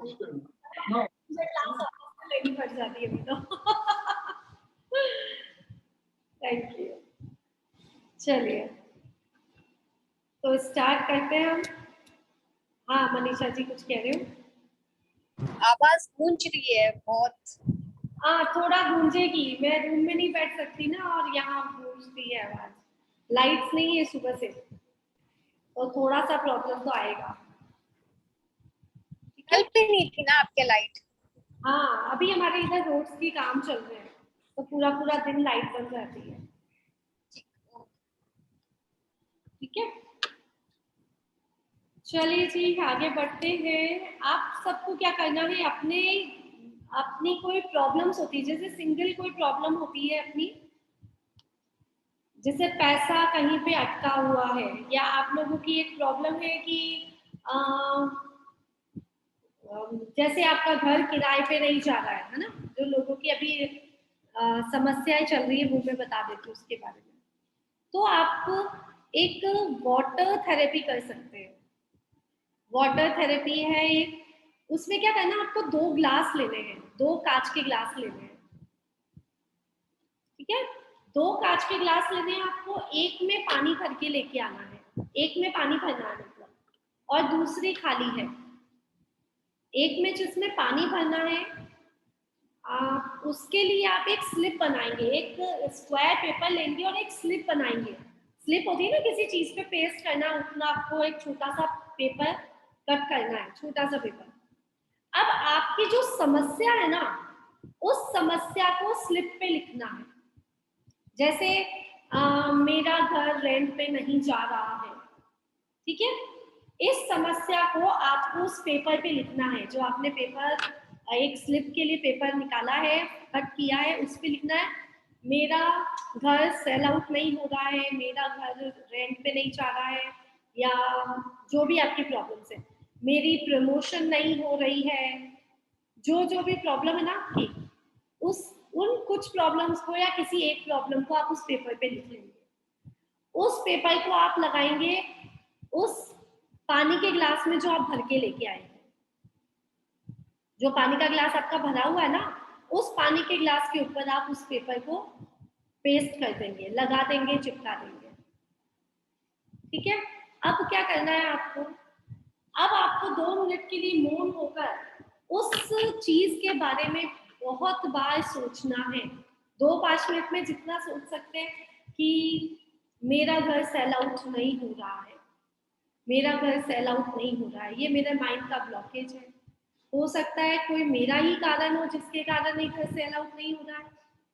मुझे class office में लेनी पड़ जाती है अभी तो। Thank you. चलिए तो स्टार्ट करते हैं हम। हाँ मनीषा जी कुछ कह रहे हो? आवाज गूंज रही है बहुत। हाँ थोड़ा गूंजेगी, मैं रूम में नहीं बैठ सकती ना, और यहाँ गूंजती है आवाज। लाइट्स नहीं है सुबह से, तो थोड़ा सा प्रॉब्लम तो आएगा। कल पे नहीं थी ना आपके लाइट? हाँ अभी हमारे इधर रोड्स की काम चल रहे हैं, तो पूरा पूरा दिन लाइट बंद रहती है। ठीक है चलिए जी आगे बढ़ते हैं। आप सबको क्या करना है, अपने अपनी कोई प्रॉब्लम्स होती है, जैसे सिंगल कोई प्रॉब्लम होती है अपनी, जैसे पैसा कहीं पे अटका हुआ है, या आप लोगों की एक प्रॉब्लम है कि जैसे आपका घर किराए पे नहीं जा रहा है ना, जो लोगों की अभी समस्याएं चल रही है वो मैं बता देती हूँ उसके बारे में। तो आप एक वाटर थेरेपी कर सकते हैं। वाटर थेरेपी है एक, उसमें क्या करना, आपको 2 ग्लास लेने हैं, 2 कांच के ग्लास लेने हैं। ठीक है 2 कांच के ग्लास लेने हैं आपको, एक में पानी भर के लेके आना है, एक में पानी भरना है मतलब, और दूसरी खाली है। एक में जिसमें पानी भरना है, आप उसके लिए आप एक स्लिप बनाएंगे, एक स्क्वायर पेपर लेंगे और एक स्लिप बनाएंगे। स्लिप होती है ना किसी चीज पे पेस्ट करना, उतना आपको एक छोटा सा पेपर कट करना है, छोटा सा पेपर। अब आपकी जो समस्या है ना, उस समस्या को स्लिप पे लिखना है। जैसे मेरा घर रेंट पे नहीं जा रहा है, ठीक है, इस समस्या को आपको उस पेपर पे लिखना है। जो आपने पेपर, एक स्लिप के लिए पेपर निकाला है, कट किया है, उस पे लिखना है मेरा घर सेल आउट नहीं हो रहा है, मेरा घर रेंट पे नहीं जा रहा है, या जो भी आपकी प्रॉब्लम्स है, मेरी प्रमोशन नहीं हो रही है, जो जो भी प्रॉब्लम है ना आपकी, उस उन कुछ प्रॉब्लम्स को या किसी एक प्रॉब्लम को आप उस पेपर पे लिख लेंगे। उस पेपर को आप लगाएंगे उस पानी के ग्लास में जो आप भर के लेके आएंगे। जो पानी का ग्लास आपका भरा हुआ है ना, उस पानी के ग्लास के ऊपर आप उस पेपर को पेस्ट कर देंगे, लगा देंगे, चिपका देंगे। ठीक है अब क्या करना है आपको, अब आपको 2 मिनट के लिए मौन होकर उस चीज के बारे में बहुत बार सोचना है। 2-5 मिनट में जितना सोच सकते हैं कि मेरा घर सेल आउट नहीं हो रहा है, मेरा घर सेल आउट नहीं हो रहा है, ये मेरे माइंड का ब्लॉकेज है। हो सकता है कोई मेरा ही कारण हो जिसके कारण ये घर सेल आउट नहीं हो रहा है,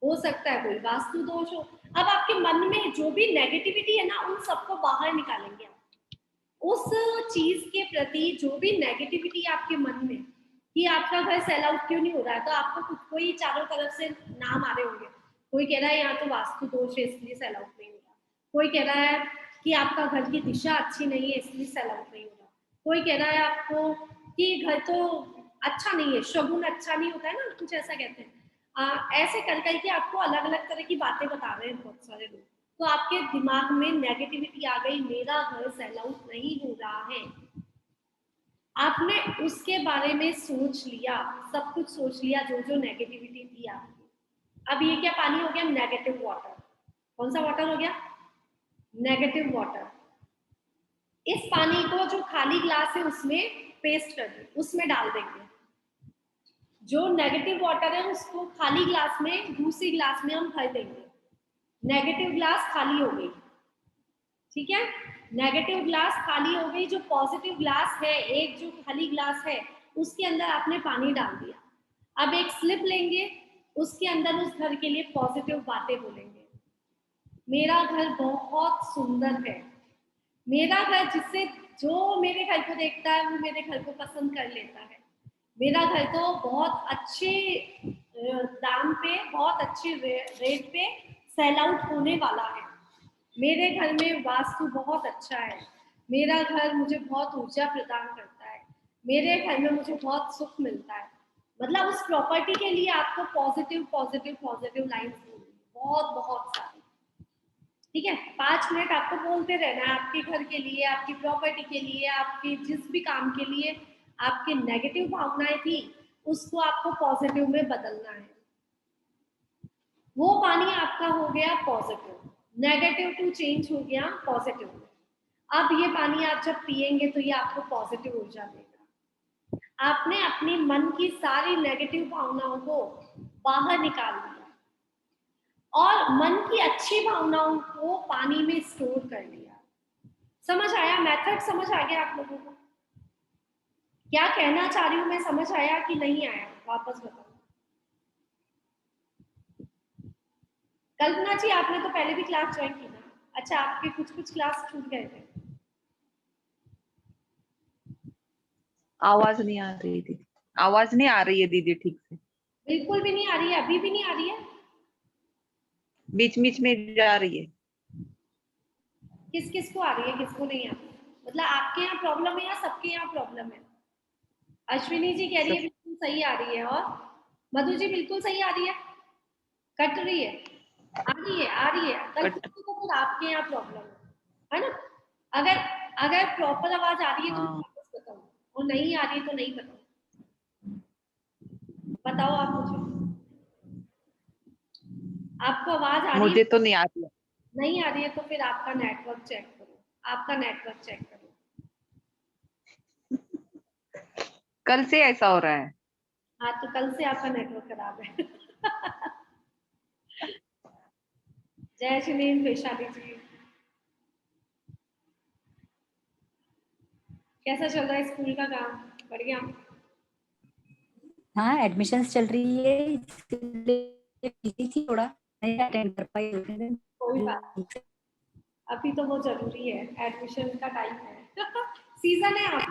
हो सकता है कोई वास्तु दोष हो। अब आपके मन में जो भी नेगेटिविटी है ना, उन सबको बाहर निकालेंगे आप। उस चीज के प्रति जो भी नेगेटिविटी आपके मन में कि आपका घर सेल आउट क्यों नहीं हो रहा है, तो आपको खुद को ही चारों तरफ से नाम आ रहे होंगे। कोई कह रहा है यहाँ तो वास्तु दोष है इसलिए सेल आउट नहीं हो रहा, कोई कह रहा है कि आपका घर की दिशा अच्छी नहीं है इसलिए सेल आउट नहीं हो रहा, कोई कह रहा है आपको कि घर तो अच्छा नहीं है, शगुन अच्छा नहीं होता है ना, कुछ ऐसा कहते हैं। ऐसे कर करके आपको अलग अलग तरह की बातें बता रहे हैं बहुत सारे लोग, तो आपके दिमाग में नेगेटिविटी आ गई, मेरा घर सेल आउट नहीं हो रहा है। आपने उसके बारे में सोच लिया, सब कुछ सोच लिया, जो जो नेगेटिविटी थी आपकी। अब ये क्या पानी हो गया, नेगेटिव वाटर। कौन सा वाटर हो गया, नेगेटिव वाटर। इस पानी को जो खाली ग्लास है उसमें पेस्ट कर दें, उसमें डाल देंगे। जो नेगेटिव वाटर है उसको खाली ग्लास में, दूसरी ग्लास में हम भर देंगे। नेगेटिव ग्लास खाली हो गई, ठीक है, नेगेटिव ग्लास खाली हो गई। जो पॉजिटिव ग्लास है, एक जो खाली ग्लास है, उसके अंदर आपने पानी डाल दिया। अब एक स्लिप लेंगे, उसके अंदर उस घर के लिए पॉजिटिव बातें बोलेंगे। मेरा घर बहुत सुंदर है, मेरा घर जिससे जो मेरे घर को देखता है वो मेरे घर को पसंद कर लेता है, मेरा घर तो बहुत अच्छे दाम पे, बहुत अच्छे रेट पे सेल आउट होने वाला है, मेरे घर में वास्तु बहुत अच्छा है, मेरा घर मुझे बहुत ऊर्जा प्रदान करता है, मेरे घर में मुझे बहुत सुख मिलता है। मतलब उस प्रॉपर्टी के लिए आपको पॉजिटिव पॉजिटिव पॉजिटिव लाइन्स बोलनी, बहुत बहुत सारी। ठीक है 5 मिनट आपको बोलते रहना है, आपके घर के लिए, आपकी प्रॉपर्टी के लिए, आपके जिस भी काम के लिए आपके नेगेटिव भावनाएं थी उसको आपको पॉजिटिव में बदलना है। वो पानी आपका हो गया पॉजिटिव, नेगेटिव टू चेंज हो गया पॉजिटिव में। अब ये पानी आप जब पिएंगे तो ये आपको पॉजिटिव ऊर्जा देगा। आपने अपनी मन की सारी नेगेटिव भावनाओं को बाहर निकाल दिया और मन की अच्छी भावनाओं को पानी में स्टोर कर लिया। समझ आया? मेथड समझ आ गया आप लोगों को? क्या कहना चाह रही हूँ मैं, समझ आया कि नहीं आया? वापस बताओ। कल्पना जी, आपने तो पहले भी क्लास ज्वाइन की ना? अच्छा, आपके कुछ कुछ क्लास छूट गए थे। आवाज नहीं आ रही थी, आवाज नहीं आ रही है दीदी ठीक से। बिल्कुल भी नहीं आ रही है? अभी भी नहीं आ रही है? बीच बीच में जा रही है। किस किस को आ रही है, किसको नहीं आ रही है? मतलब आपके यहाँ प्रॉब्लम है या सबके यहाँ प्रॉब्लम है? अश्विनी जी कह रही है सब बिल्कुल सही आ रही है, और मधु जी बिल्कुल सही आ रही है, कट रही है? आ रही है, आ रही है। कल कट। तो फिर आपके यहाँ प्रॉब्लम है ना? अगर अगर प्रॉपर आवाज आ रही है तो हाँ वापस बताओ, और नहीं आ रही है तो नहीं बताओ। बताओ आप मुझे, आपको आवाज आ रही है? मुझे तो नहीं आ रही है। नहीं आ रही है तो फिर आपका नेटवर्क चेक करो, आपका नेटवर्क चेक करो। कल से ऐसा हो रहा है। हाँ, तो कल से आपका नेटवर्क खराब है। जय श्री वैशाली जी, कैसा चल रहा है स्कूल का काम? बढ़िया? हाँ, एडमिशन्स चल रही है, इसलिए बिजी थी थोड़ा, नहीं अटेंड कर पाई। कोई बात नहीं, अभी तो वो जरूरी है, एडमिशन का टाइम है। सीजन है आप।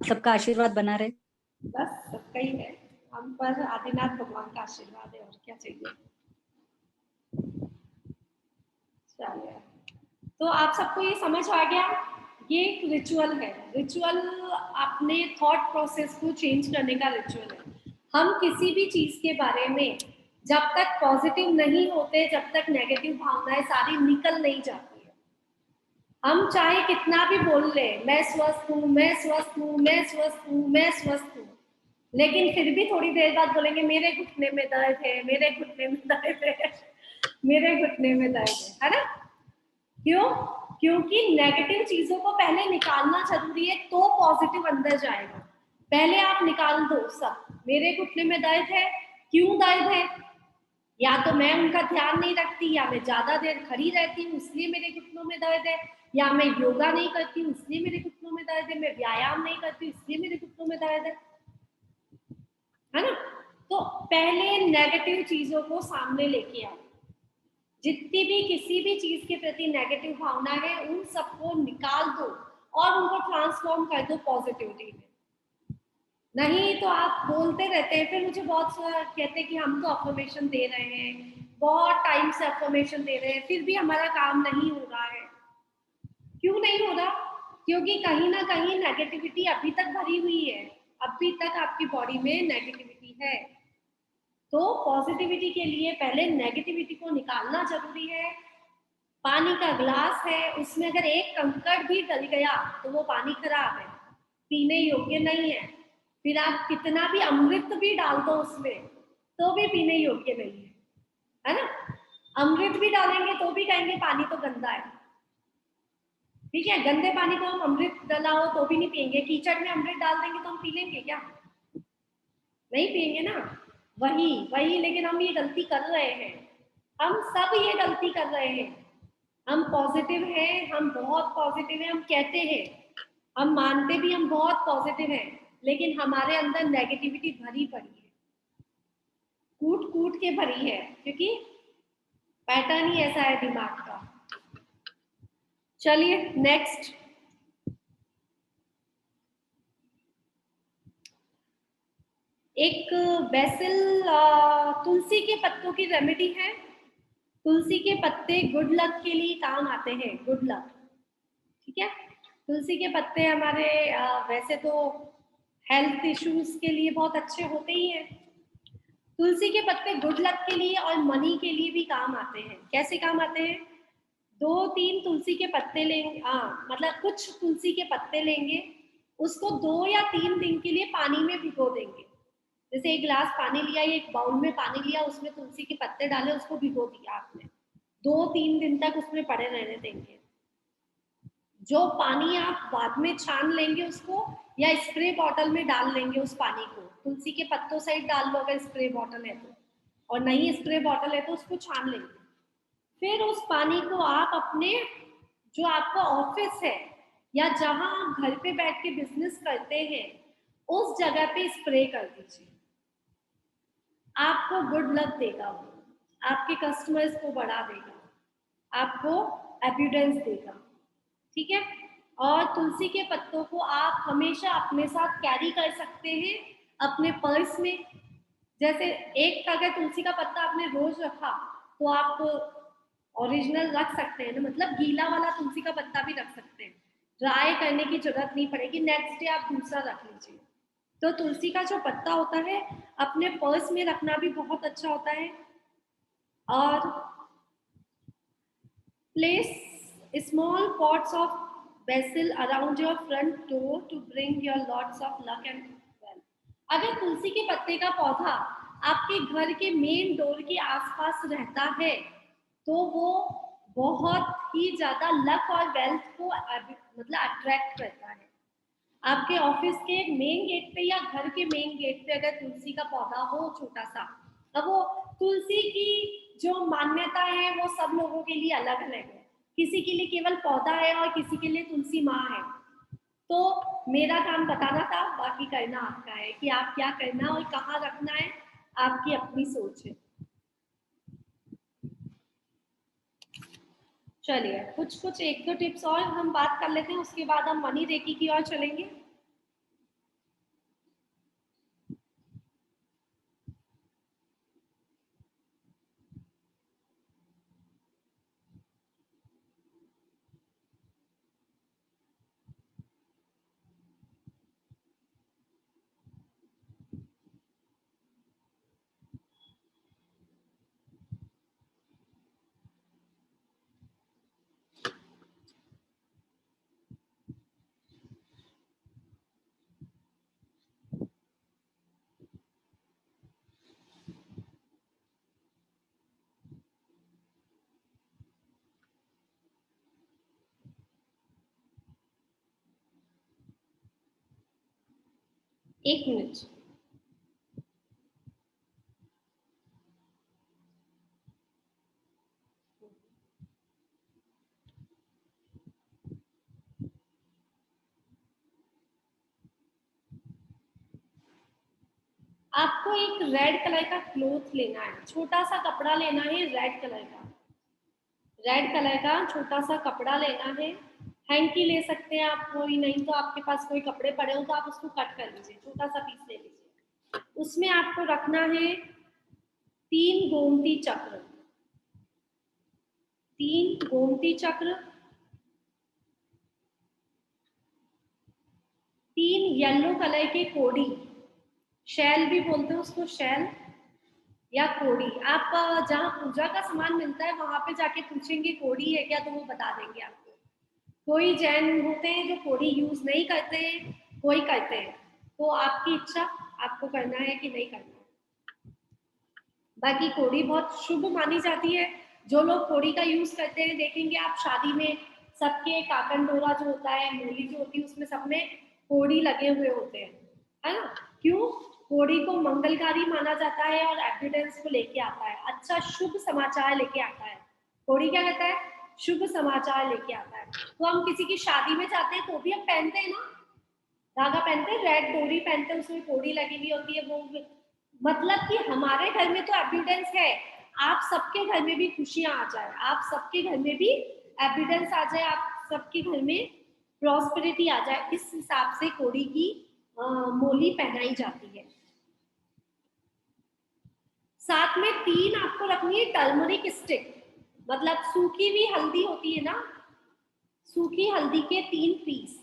सबका आशीर्वाद बना रहे। बस सबका ही है, हम पर आदिनाथ भगवान का आशीर्वाद है, और क्या चाहिए। चलिए, तो आप सबको ये समझ आ गया, ये एक रिचुअल है। रिचुअल अपने थॉट प्रोसेस को चेंज करने का रिचुअल है। हम किसी भी चीज के बारे में जब तक पॉजिटिव नहीं होते, जब तक नेगेटिव भावनाएं सारी निकल नहीं जाती है, हम चाहे कितना भी बोल ले, मैं स्वस्थ हूँ, मैं स्वस्थ हूँ, मैं स्वस्थ हूँ, मैं स्वस्थ हूँ, लेकिन फिर भी थोड़ी देर बाद बोलेंगे मेरे घुटने में दर्द है, मेरे घुटने में दर्द है, मेरे घुटने में दर्द है ना? क्यों? क्योंकि नेगेटिव चीजों को पहले निकालना जरूरी है, तो पॉजिटिव अंदर जाएगा। पहले आप निकाल दो सब, मेरे घुटने में दर्द है, क्यों दर्द है? या तो मैं उनका ध्यान नहीं रखती, या मैं ज्यादा देर खड़ी रहती हूँ इसलिए मेरे घुटनों में दर्द है, या मैं योगा नहीं करती हूँ इसलिए मेरे घुटनों में दर्द है, मैं व्यायाम नहीं करती हूँ इसलिए मेरे घुटनों में दर्द है ना? तो पहले नेगेटिव चीजों को सामने लेके आओ। जितनी भी किसी भी चीज के प्रति नेगेटिव भावना है उन सबको निकाल दो और उनको ट्रांसफॉर्म कर दो पॉजिटिविटी में। नहीं तो आप बोलते रहते हैं, फिर मुझे बहुत कहते हैं कि हम तो अफर्मेशन दे रहे हैं, बहुत टाइम से अफर्मेशन दे रहे हैं, फिर भी हमारा काम नहीं हो रहा है। क्यों नहीं हो रहा? क्योंकि कहीं ना कहीं नेगेटिविटी अभी तक भरी हुई है, अभी तक आपकी बॉडी में नेगेटिविटी है। तो पॉजिटिविटी के लिए पहले नेगेटिविटी को निकालना जरूरी है। पानी का ग्लास है, उसमें अगर एक कंकड़ भी डल गया तो वो पानी खराब है, पीने योग्य नहीं है। फिर आप कितना भी अमृत भी डाल दो उसमें तो भी पीने योग्य नहीं है ना? अमृत भी डालेंगे तो भी कहेंगे पानी तो गंदा है। ठीक है, गंदे पानी को हम अमृत डाला हो तो भी नहीं पियेंगे, कीचड़ में अमृत डाल देंगे तो हम पी लेंगे क्या? नहीं पियेंगे ना। वही वही, लेकिन हम ये गलती कर रहे हैं, हम सब ये गलती कर रहे हैं। हम पॉजिटिव हैं, हम बहुत पॉजिटिव हैं, हम कहते हैं, हम मानते भी हम बहुत पॉजिटिव हैं, लेकिन हमारे अंदर नेगेटिविटी भरी पड़ी है, कूट कूट के भरी है, क्योंकि पैटर्न ही ऐसा है दिमाग का। चलिए नेक्स्ट, एक बेसिल तुलसी के पत्तों की रेमेडी है। तुलसी के पत्ते गुड लक के लिए काम आते हैं, गुड लक। ठीक है, तुलसी के पत्ते हमारे वैसे तो हेल्थ इश्यूज के लिए बहुत अच्छे होते ही हैं। तुलसी के पत्ते गुड लक के लिए और मनी के लिए भी काम आते हैं। कैसे काम आते हैं? 2-3 तुलसी के पत्ते लेंगे, हाँ मतलब कुछ तुलसी के पत्ते लेंगे, उसको 2 या 3 दिन के लिए पानी में भिगो देंगे। जैसे 1 गिलास पानी लिया या 1 बाउल में पानी लिया, उसमें तुलसी के पत्ते डाले, उसको भिगो दिया आपने, 2-3 दिन तक उसमें पड़े रहने देंगे। जो पानी आप बाद में छान लेंगे उसको, या स्प्रे बॉटल में डाल लेंगे उस पानी को, तुलसी के पत्तों सहित डाल लो अगर स्प्रे बॉटल है तो, और नहीं स्प्रे बॉटल है तो उसको छान लेंगे। फिर उस पानी को आप अपने जो आपका ऑफिस है या जहां आप घर पे बैठ के बिजनेस करते हैं उस जगह पे स्प्रे कर दीजिए। आपको गुड लक देगा वो, आपके कस्टमर्स को बढ़ा देगा, आपको एविडेंस देगा, ठीक है। और तुलसी के पत्तों को आप हमेशा अपने साथ कैरी कर सकते हैं अपने पर्स में। जैसे एक अगर तुलसी का पत्ता आपने रोज रखा तो आप ओरिजिनल रख सकते हैं ना, मतलब गीला वाला तुलसी का पत्ता भी रख सकते हैं, ड्राई करने की जरूरत नहीं पड़ेगी, नेक्स्ट डे आप दूसरा रख लीजिए। तो तुलसी का जो पत्ता होता है अपने पर्स में रखना भी बहुत अच्छा होता है। और place small pots of basil around your front door to bring your lots of luck and wealth। अगर तुलसी के पत्ते का पौधा आपके घर के मेन डोर के आसपास रहता है तो वो बहुत ही ज्यादा लक और वेल्थ को मतलब अट्रैक्ट करता है। आपके ऑफिस के मेन गेट पे या घर के मेन गेट पे अगर तुलसी का पौधा हो छोटा सा, अब वो तुलसी की जो मान्यता है वो सब लोगों के लिए अलग अलग है, किसी के लिए केवल पौधा है और किसी के लिए तुलसी माँ है। तो मेरा काम बताना था, बाकी करना आपका है कि आप क्या करना और कहाँ रखना है, आपकी अपनी सोच है। चलिए कुछ कुछ 1-2 टिप्स और हम बात कर लेते हैं, उसके बाद हम मनी रेकी की ओर चलेंगे। एक मिनट। आपको एक रेड कलर का क्लोथ लेना है, छोटा सा कपड़ा लेना है रेड कलर का, रेड कलर का छोटा सा कपड़ा लेना है। हैंकी ले सकते हैं आप, कोई नहीं तो आपके पास कोई कपड़े पड़े हो तो आप उसको कट कर लीजिए, छोटा सा पीस ले लीजिए। उसमें आपको रखना है 3 गोमती चक्र, 3 गोमती चक्र, 3 येलो कलर के कोड़ी, शैल भी बोलते हैं उसको, शैल या कोड़ी। आप जहाँ पूजा का सामान मिलता है वहां पे जाके पूछेंगे कोड़ी है क्या, तो वो बता देंगे आपको। कोई जैन होते हैं जो कोड़ी यूज नहीं करते हैं, कोई करते हैं, तो आपकी इच्छा, आपको करना है कि नहीं करना है। बाकी कोड़ी बहुत शुभ मानी जाती है। जो लोग कोड़ी का यूज करते हैं देखेंगे आप शादी में सबके काकन डोरा जो होता है, मूली जो होती है, उसमें सब में कोड़ी लगे हुए होते हैं, है ना। क्यों? कोड़ी को मंगलकारी माना जाता है और एविडेंस को लेके आता है, अच्छा शुभ समाचार लेके आता है। कोड़ी क्या कहता है? शुभ समाचार लेके आता है। तो हम किसी की शादी में जाते हैं तो भी हम पहनते हैं ना, धागा पहनते हैं, रेड डोरी पहनते हैं, उसमें कोड़ी लगी हुई होती है, वो मतलब कि हमारे घर में तो एविडेंस है, आप सबके घर में भी खुशियां आ जाए, आप सबके घर में भी एविडेंस आ जाए, आप सबके घर में प्रॉस्पेरिटी आ जाए, इस हिसाब से कोड़ी की मोली पहनाई जाती है। साथ में 3 आपको रखनी है टर्मरिक स्टिक, मतलब सूखी हुई हल्दी होती है ना, सूखी हल्दी के 3 पीस।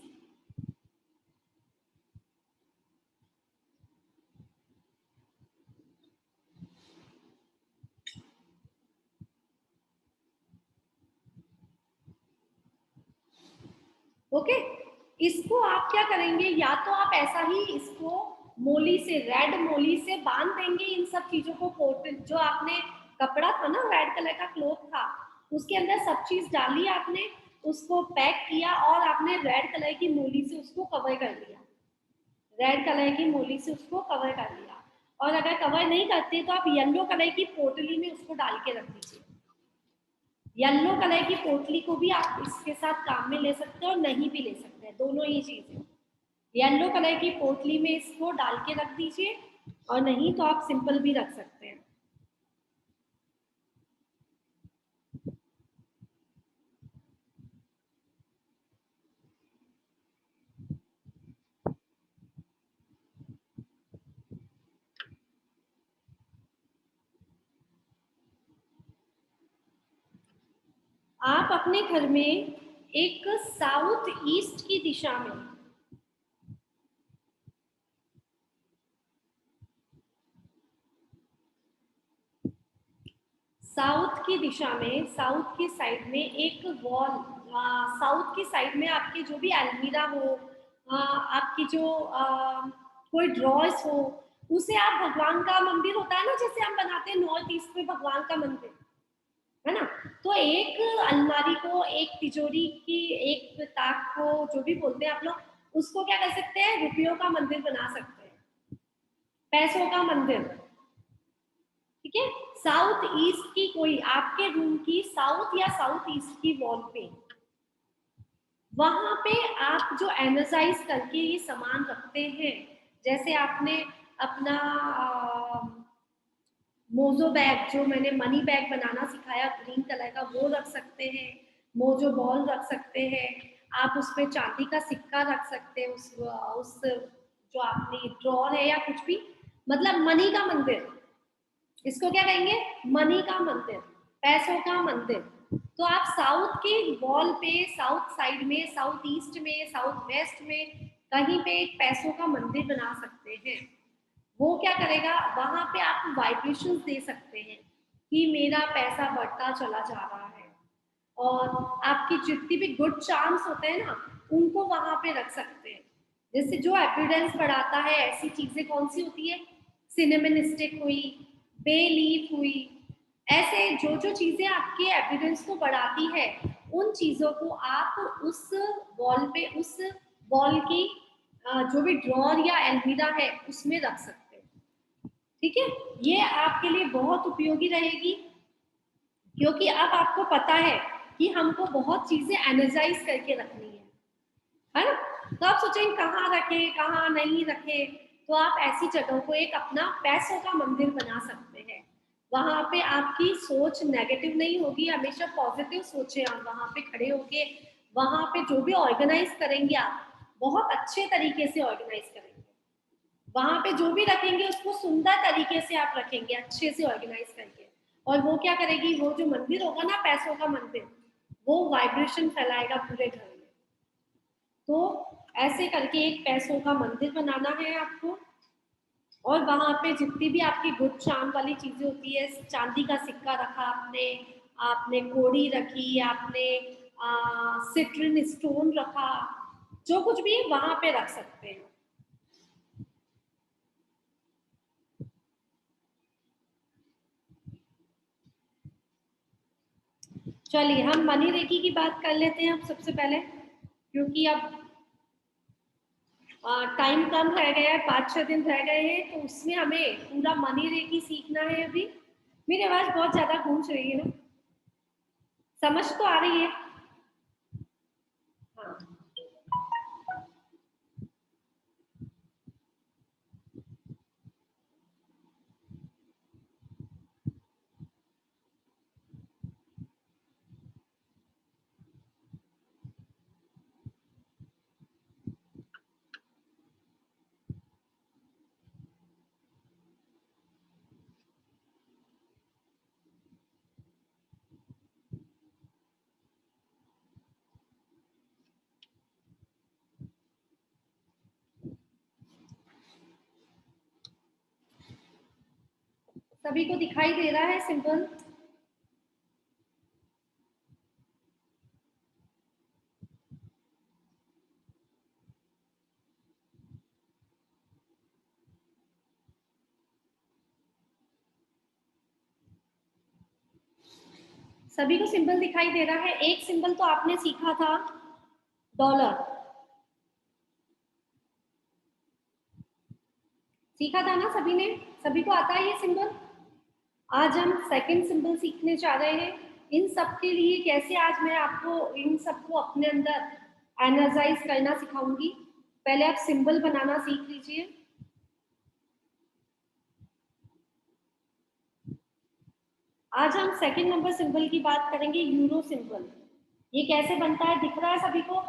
ओके, इसको आप क्या करेंगे, या तो आप ऐसा ही इसको मोली से, रेड मोली से बांध देंगे इन सब चीजों को, पोर्टल जो आपने कपड़ा था ना, रेड कलर का क्लॉथ था, उसके अंदर सब चीज डाली आपने, उसको पैक किया और आपने रेड कलर की मोली से उसको कवर कर दिया, रेड कलर की मोली से उसको कवर कर लिया। और अगर कवर नहीं करते तो आप येलो कलर की पोटली में उसको डाल के रख दीजिए। येलो कलर की पोटली को भी आप इसके साथ काम में ले सकते हैं और नहीं भी ले सकते हैं, दोनों ही चीजें। येलो कलर की पोटली में इसको डाल के रख दीजिए, और नहीं तो आप सिंपल भी रख सकते हैं। आप अपने घर में एक साउथ ईस्ट की दिशा में साउथ की दिशा में, साउथ की साइड में एक वॉल, साउथ की साइड में आपके जो भी अलमीरा हो, आपकी जो कोई ड्रॉर्स हो, उसे आप, भगवान का मंदिर होता है ना जैसे हम बनाते हैं नॉर्थ ईस्ट में भगवान का मंदिर, है ना, तो एक अलमारी को, एक तिजोरी की, एक ताक को, जो भी बोलते हैं आप लोग, उसको क्या कर सकते हैं, रुपयों का मंदिर बना सकते हैं, पैसों का मंदिर। ठीक है, साउथ ईस्ट की कोई आपके रूम की साउथ या साउथ ईस्ट की वॉल पे, वहां पे आप जो एनर्जाइज करके ये सामान रखते हैं, जैसे आपने अपना मोजो बैग, जो मैंने मनी बैग बनाना सिखाया ग्रीन कलर का, वो रख सकते हैं, मोजो बॉल रख सकते हैं, आप उसमें चांदी का सिक्का रख सकते हैं, उस जो आपने ड्रॉर है या कुछ भी, मतलब मनी का मंदिर, इसको क्या कहेंगे, मनी का मंदिर, पैसों का मंदिर। तो आप साउथ के वॉल पे, साउथ साइड में, साउथ ईस्ट में, साउथ वेस्ट में कहीं पे एक पैसों का मंदिर बना सकते हैं। वो क्या करेगा, वहां पे आप वाइब्रेशन दे सकते हैं कि मेरा पैसा बढ़ता चला जा रहा है, और आपकी जितनी भी गुड चार्म्स होते हैं ना, उनको वहां पे रख सकते हैं। जैसे जो एपिडेंस बढ़ाता है, ऐसी चीजें कौन सी होती है, सिनेमन स्टिक हुई, बे लीफ हुई, ऐसे जो जो चीजें आपके एपिडेंस को बढ़ाती है, उन चीजों को आप उस वॉल पे, उस वॉल की जो भी ड्रॉर या अलमीरा है उसमें रख सकते हैं। ठीक है, ये आपके लिए बहुत उपयोगी रहेगी, क्योंकि अब आपको पता है कि हमको बहुत चीजें एनर्जाइज करके रखनी है ना, तो आप सोचेंगे कहाँ रखे कहाँ नहीं रखे, तो आप ऐसी जगह को एक अपना पैसों का मंदिर बना सकते हैं। वहां पे आपकी सोच नेगेटिव नहीं होगी, हमेशा पॉजिटिव सोचें, आप वहां पे खड़े होके, वहां पे जो भी ऑर्गेनाइज करेंगे आप, बहुत अच्छे तरीके से ऑर्गेनाइज करेंगे, वहां पे जो भी रखेंगे उसको सुंदर तरीके से आप रखेंगे, अच्छे से ऑर्गेनाइज करके, और वो क्या करेगी, वो जो मंदिर होगा ना, पैसों का मंदिर, वो वाइब्रेशन फैलाएगा पूरे घर में। तो ऐसे करके एक पैसों का मंदिर बनाना है आपको, और वहां पे जितनी भी आपकी गुड चार्म वाली चीजें होती है, चांदी का सिक्का रखा आपने, आपने कोड़ी रखी, आपने सिट्रिन स्टोन रखा, जो कुछ भी वहां पे रख सकते हैं। चलिए हम मनी रेकी की बात कर लेते हैं अब सबसे पहले, क्योंकि अब टाइम कम रह गया है, 5-6 दिन रह गए हैं, तो उसमें हमें पूरा मनी रेकी सीखना है अभी। मेरी आवाज बहुत ज्यादा गूंज रही है ना, समझ तो आ रही है? हाँ, सभी को दिखाई दे रहा है सिंपल? सभी को सिंबल दिखाई दे रहा है? एक सिंबल तो आपने सीखा था डॉलर, सीखा था ना सभी ने? सभी को आता है ये सिंबल? आज हम सेकंड सिंबल सीखने जा रहे हैं। इन सब के लिए कैसे आज मैं आपको इन सबको अपने अंदर एनर्जाइज करना सिखाऊंगी। पहले आप सिंबल बनाना सीख लीजिए। आज हम सेकंड नंबर सिंबल की बात करेंगे, यूरो सिंबल। ये कैसे बनता है, दिख रहा है सभी को?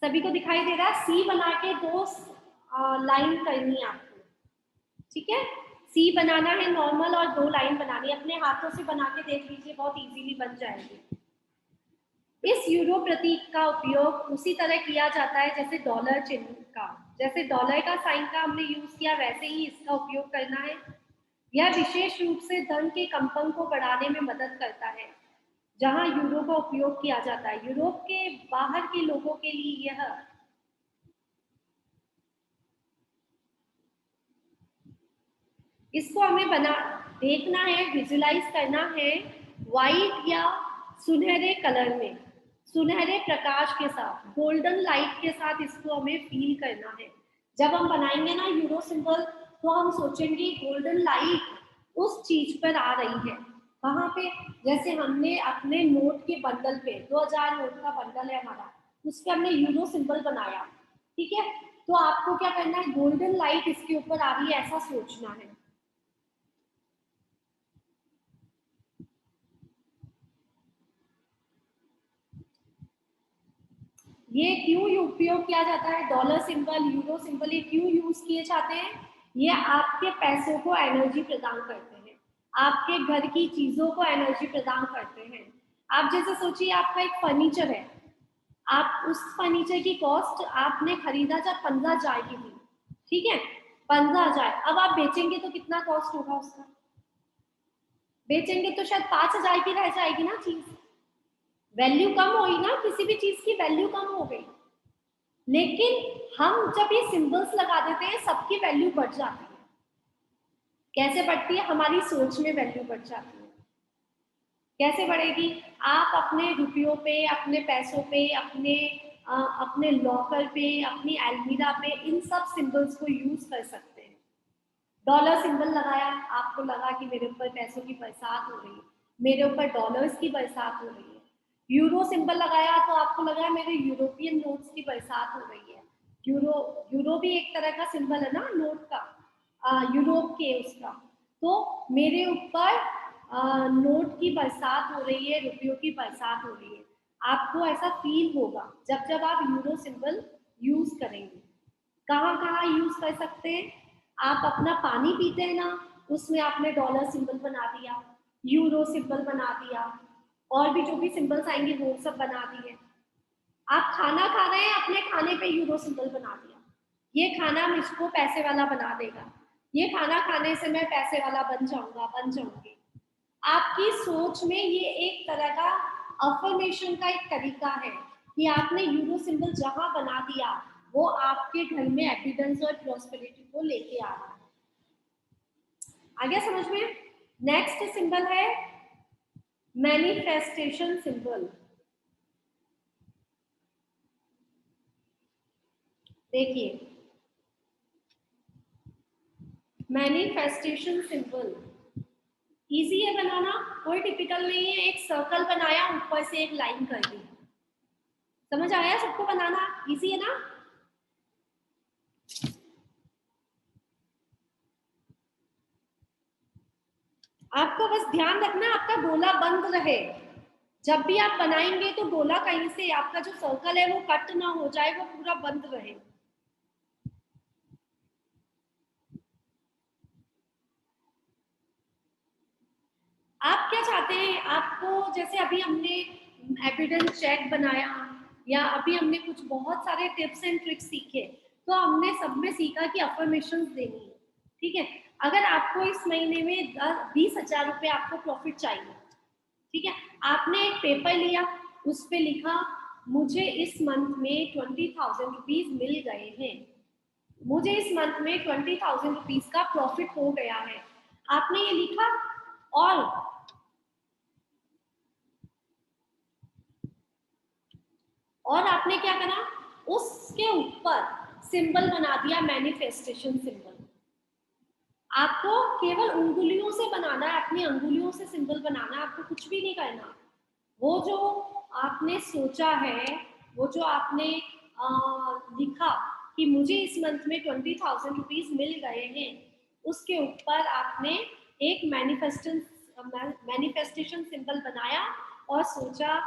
सभी को दिखाई दे रहा है? सी बना के दो लाइन करनी है आपको, ठीक है? सी बनाना है नॉर्मल और दो लाइन बनानी है। अपने हाथों से बना के देख लीजिए, बहुत इजीली बन जाएगी। इस यूरो प्रतीक का उपयोग उसी तरह किया जाता है जैसे डॉलर चिन्ह का। जैसे डॉलर का साइन का हमने यूज किया, वैसे ही इसका उपयोग करना है। यह विशेष रूप से धन के कंपन को बढ़ाने में मदद करता है जहां यूरो का उपयोग किया जाता है। यूरोप के बाहर के लोगों के लिए यह इसको हमें देखना है, विजुलाइज करना है वाइट या सुनहरे कलर में, सुनहरे प्रकाश के साथ, गोल्डन लाइट के साथ इसको हमें फील करना है। जब हम बनाएंगे ना यूरो सिंबल, तो हम सोचेंगे गोल्डन लाइट उस चीज पर आ रही है। कहाँ पे? जैसे हमने अपने नोट के बंडल पे, 2000 नोट का बंडल है हमारा, उस पर हमने यूरो सिंबल बनाया, ठीक है? तो आपको क्या करना है, गोल्डन लाइट इसके ऊपर आ रही है ऐसा सोचना है। ये क्यों उपयोग किया जाता है? डॉलर सिंबल, यूरो सिंबल, ये क्यों यूज किए जाते हैं? ये आपके पैसों को एनर्जी प्रदान करते हैं, आपके घर की चीजों को एनर्जी प्रदान करते हैं। आप जैसे सोचिए, आपका एक फर्नीचर है, आप उस फर्नीचर की कॉस्ट आपने खरीदा जब 15,000 की थी, ठीक है? 15,000। अब आप बेचेंगे तो कितना कॉस्ट होगा उसका? बेचेंगे तो शायद 5,000 की रह जाएगी ना चीज, वैल्यू कम हुई ना, किसी भी चीज की वैल्यू कम हो गई। लेकिन हम जब ये सिंबल्स लगा देते हैं, सबकी वैल्यू बढ़ जाती है। कैसे बढ़ती है? हमारी सोच में वैल्यू बढ़ जाती है। कैसे बढ़ेगी? आप अपने रुपयों पे, अपने पैसों पे, अपने लॉकर पे, अपनी अलमीरा पे इन सब सिंबल्स को यूज कर सकते हैं। डॉलर सिंबल लगाया, आपको लगा कि मेरे ऊपर पैसों की बरसात हो रही है, मेरे ऊपर डॉलर्स की बरसात हो रही है। यूरो सिंबल लगाया तो आपको लगा मेरे यूरोपियन नोट्स की बरसात हो रही है। यूरो भी एक तरह का सिंबल है ना नोट का, यूरोप के उसका। तो मेरे ऊपर नोट की बरसात हो रही है, रुपयों की बरसात हो रही है। आपको ऐसा फील होगा जब जब आप यूरो सिंबल यूज करेंगे। कहाँ कहाँ यूज कर सकते हैं? आप अपना पानी पीते हैं ना, उसमें आपने डॉलर सिंबल बना दिया, यूरो सिंबल बना दिया, और भी जो भी सिंबल्स आएंगे वो सब बना दिए। आप खाना खा रहे हैं, अपने खाने पे यूरो सिंबल बना दिया, ये खाना मुझको पैसे वाला बना देगा, ये खाना खाने से मैं पैसे वाला बन जाऊंगा, बन जाऊंगी। आपकी सोच में ये एक तरह का अफर्मेशन का एक तरीका है कि आपने यूरो सिंबल जहां बना दिया, वो आपके घर में एबिडेंस और प्रॉस्पेरिटी को लेके आ रहा है। आ गया समझ में? नेक्स्ट सिंबल है मैनिफेस्टेशन सिंबल। देखिए, मैनिफेस्टेशन सिंबल इजी है बनाना, कोई टिपिकल नहीं है। एक सर्कल बनाया, ऊपर से एक लाइन कर दी, समझ आया सबको? बनाना इजी है ना? आपको बस ध्यान रखना आपका गोला बंद रहे। जब भी आप बनाएंगे तो गोला कहीं से, आपका जो सर्कल है वो कट ना हो जाए, वो पूरा बंद रहे। आप क्या चाहते हैं? आपको जैसे अभी हमने एविडेंस चेक बनाया, या अभी हमने कुछ बहुत सारे टिप्स एंड ट्रिक्स सीखे, तो हमने सब में सीखा कि अफर्मेशंस देनी है, ठीक है? अगर आपको इस महीने में 20,000 रुपये आपको प्रॉफिट चाहिए, ठीक है? आपने एक पेपर लिया, उस पे लिखा मुझे इस मंथ में 20,000 रुपीज मिल गए हैं, मुझे इस मंथ में 20,000 रुपीज का प्रॉफिट हो गया है। आपने ये लिखा, और और आपने क्या करा, उसके ऊपर सिंबल बना दिया, मैनिफेस्टेशन सिंबल। आपको केवल उंगलियों से बनाना है, अपनी अंगुलियों से सिंबल बनाना है, आपको कुछ भी नहीं करना। वो जो आपने सोचा है, वो जो आपने लिखा कि मुझे इस मंथ में 20,000 रुपीज मिल गए हैं, उसके ऊपर आपने एक मैनिफेस्टेशन सिंबल बनाया और सोचा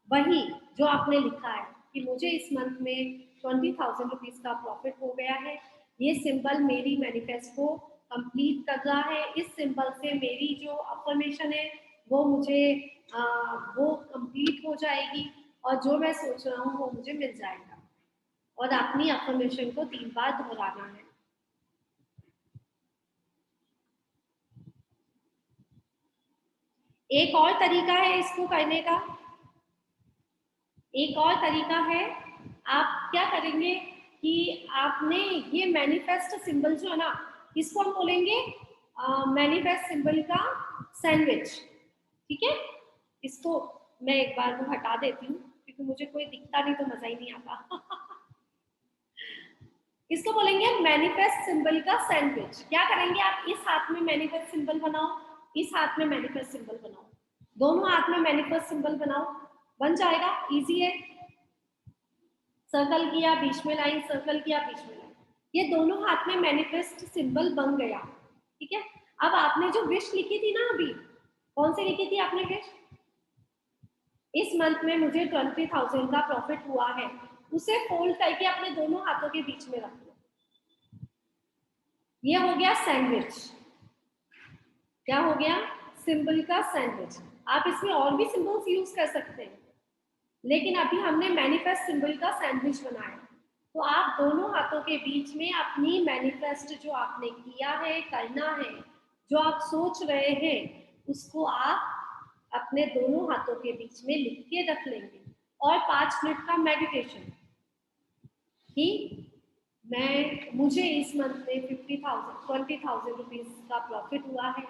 वही जो आपने लिखा है कि मुझे इस मंथ में 20,000 रुपीज का प्रॉफिट हो गया है, ये सिंबल मेरी मैनिफेस्ट को कंप्लीट कर रहा है, इस सिंबल से मेरी जो अफर्मेशन है वो मुझे वो कंप्लीट हो जाएगी और जो मैं सोच रहा हूँ वो मुझे मिल जाएगा। और अपनी अफर्मेशन को 3 बार दोहराना है। एक और तरीका है इसको करने का, एक और तरीका है, आप क्या करेंगे कि आपने ये मैनिफेस्ट सिंबल जो है ना, इसको हम बोलेंगे मैनिफेस्ट सिंबल का सैंडविच। ठीक है, इसको मैं एक बार वो हटा देती हूँ क्योंकि मुझे कोई दिखता नहीं तो मजा ही नहीं आता। इसको बोलेंगे मैनिफेस्ट सिंबल का सैंडविच। क्या करेंगे आप, इस हाथ में मैनिफेस्ट सिंबल बनाओ, इस हाथ में मैनिफेस्ट सिंबल बनाओ, दोनों हाथ में मैनिफेस्ट सिंबल बनाओ, बन जाएगा, इजी है। सर्कल किया, बीच में लाइन, सर्कल किया, बीच में लाइन, ये दोनों हाथ में मैनिफेस्ट सिंबल बन गया। ठीक है, अब आपने जो विश लिखी थी ना, अभी कौन सी लिखी थी आपने विश, इस मंथ में मुझे 20,000 का प्रॉफिट हुआ है, उसे फोल्ड करके अपने दोनों हाथों के बीच में रख लो। ये हो गया सैंडविच। क्या हो गया, सिंबल का सैंडविच। आप इसमें और भी सिंबल्स यूज कर सकते हैं, लेकिन अभी हमने मैनिफेस्ट सिंबल का सैंडविच बनाया। तो आप दोनों हाथों के बीच में अपनी मैनिफेस्ट जो आपने किया है, करना है, जो आप सोच रहे हैं, उसको आप अपने दोनों हाथों के बीच में लिख के रख लेंगे। और 5 मिनट का मेडिटेशन कि मुझे इस मंथ में 20,000 रुपीज का प्रॉफिट हुआ है,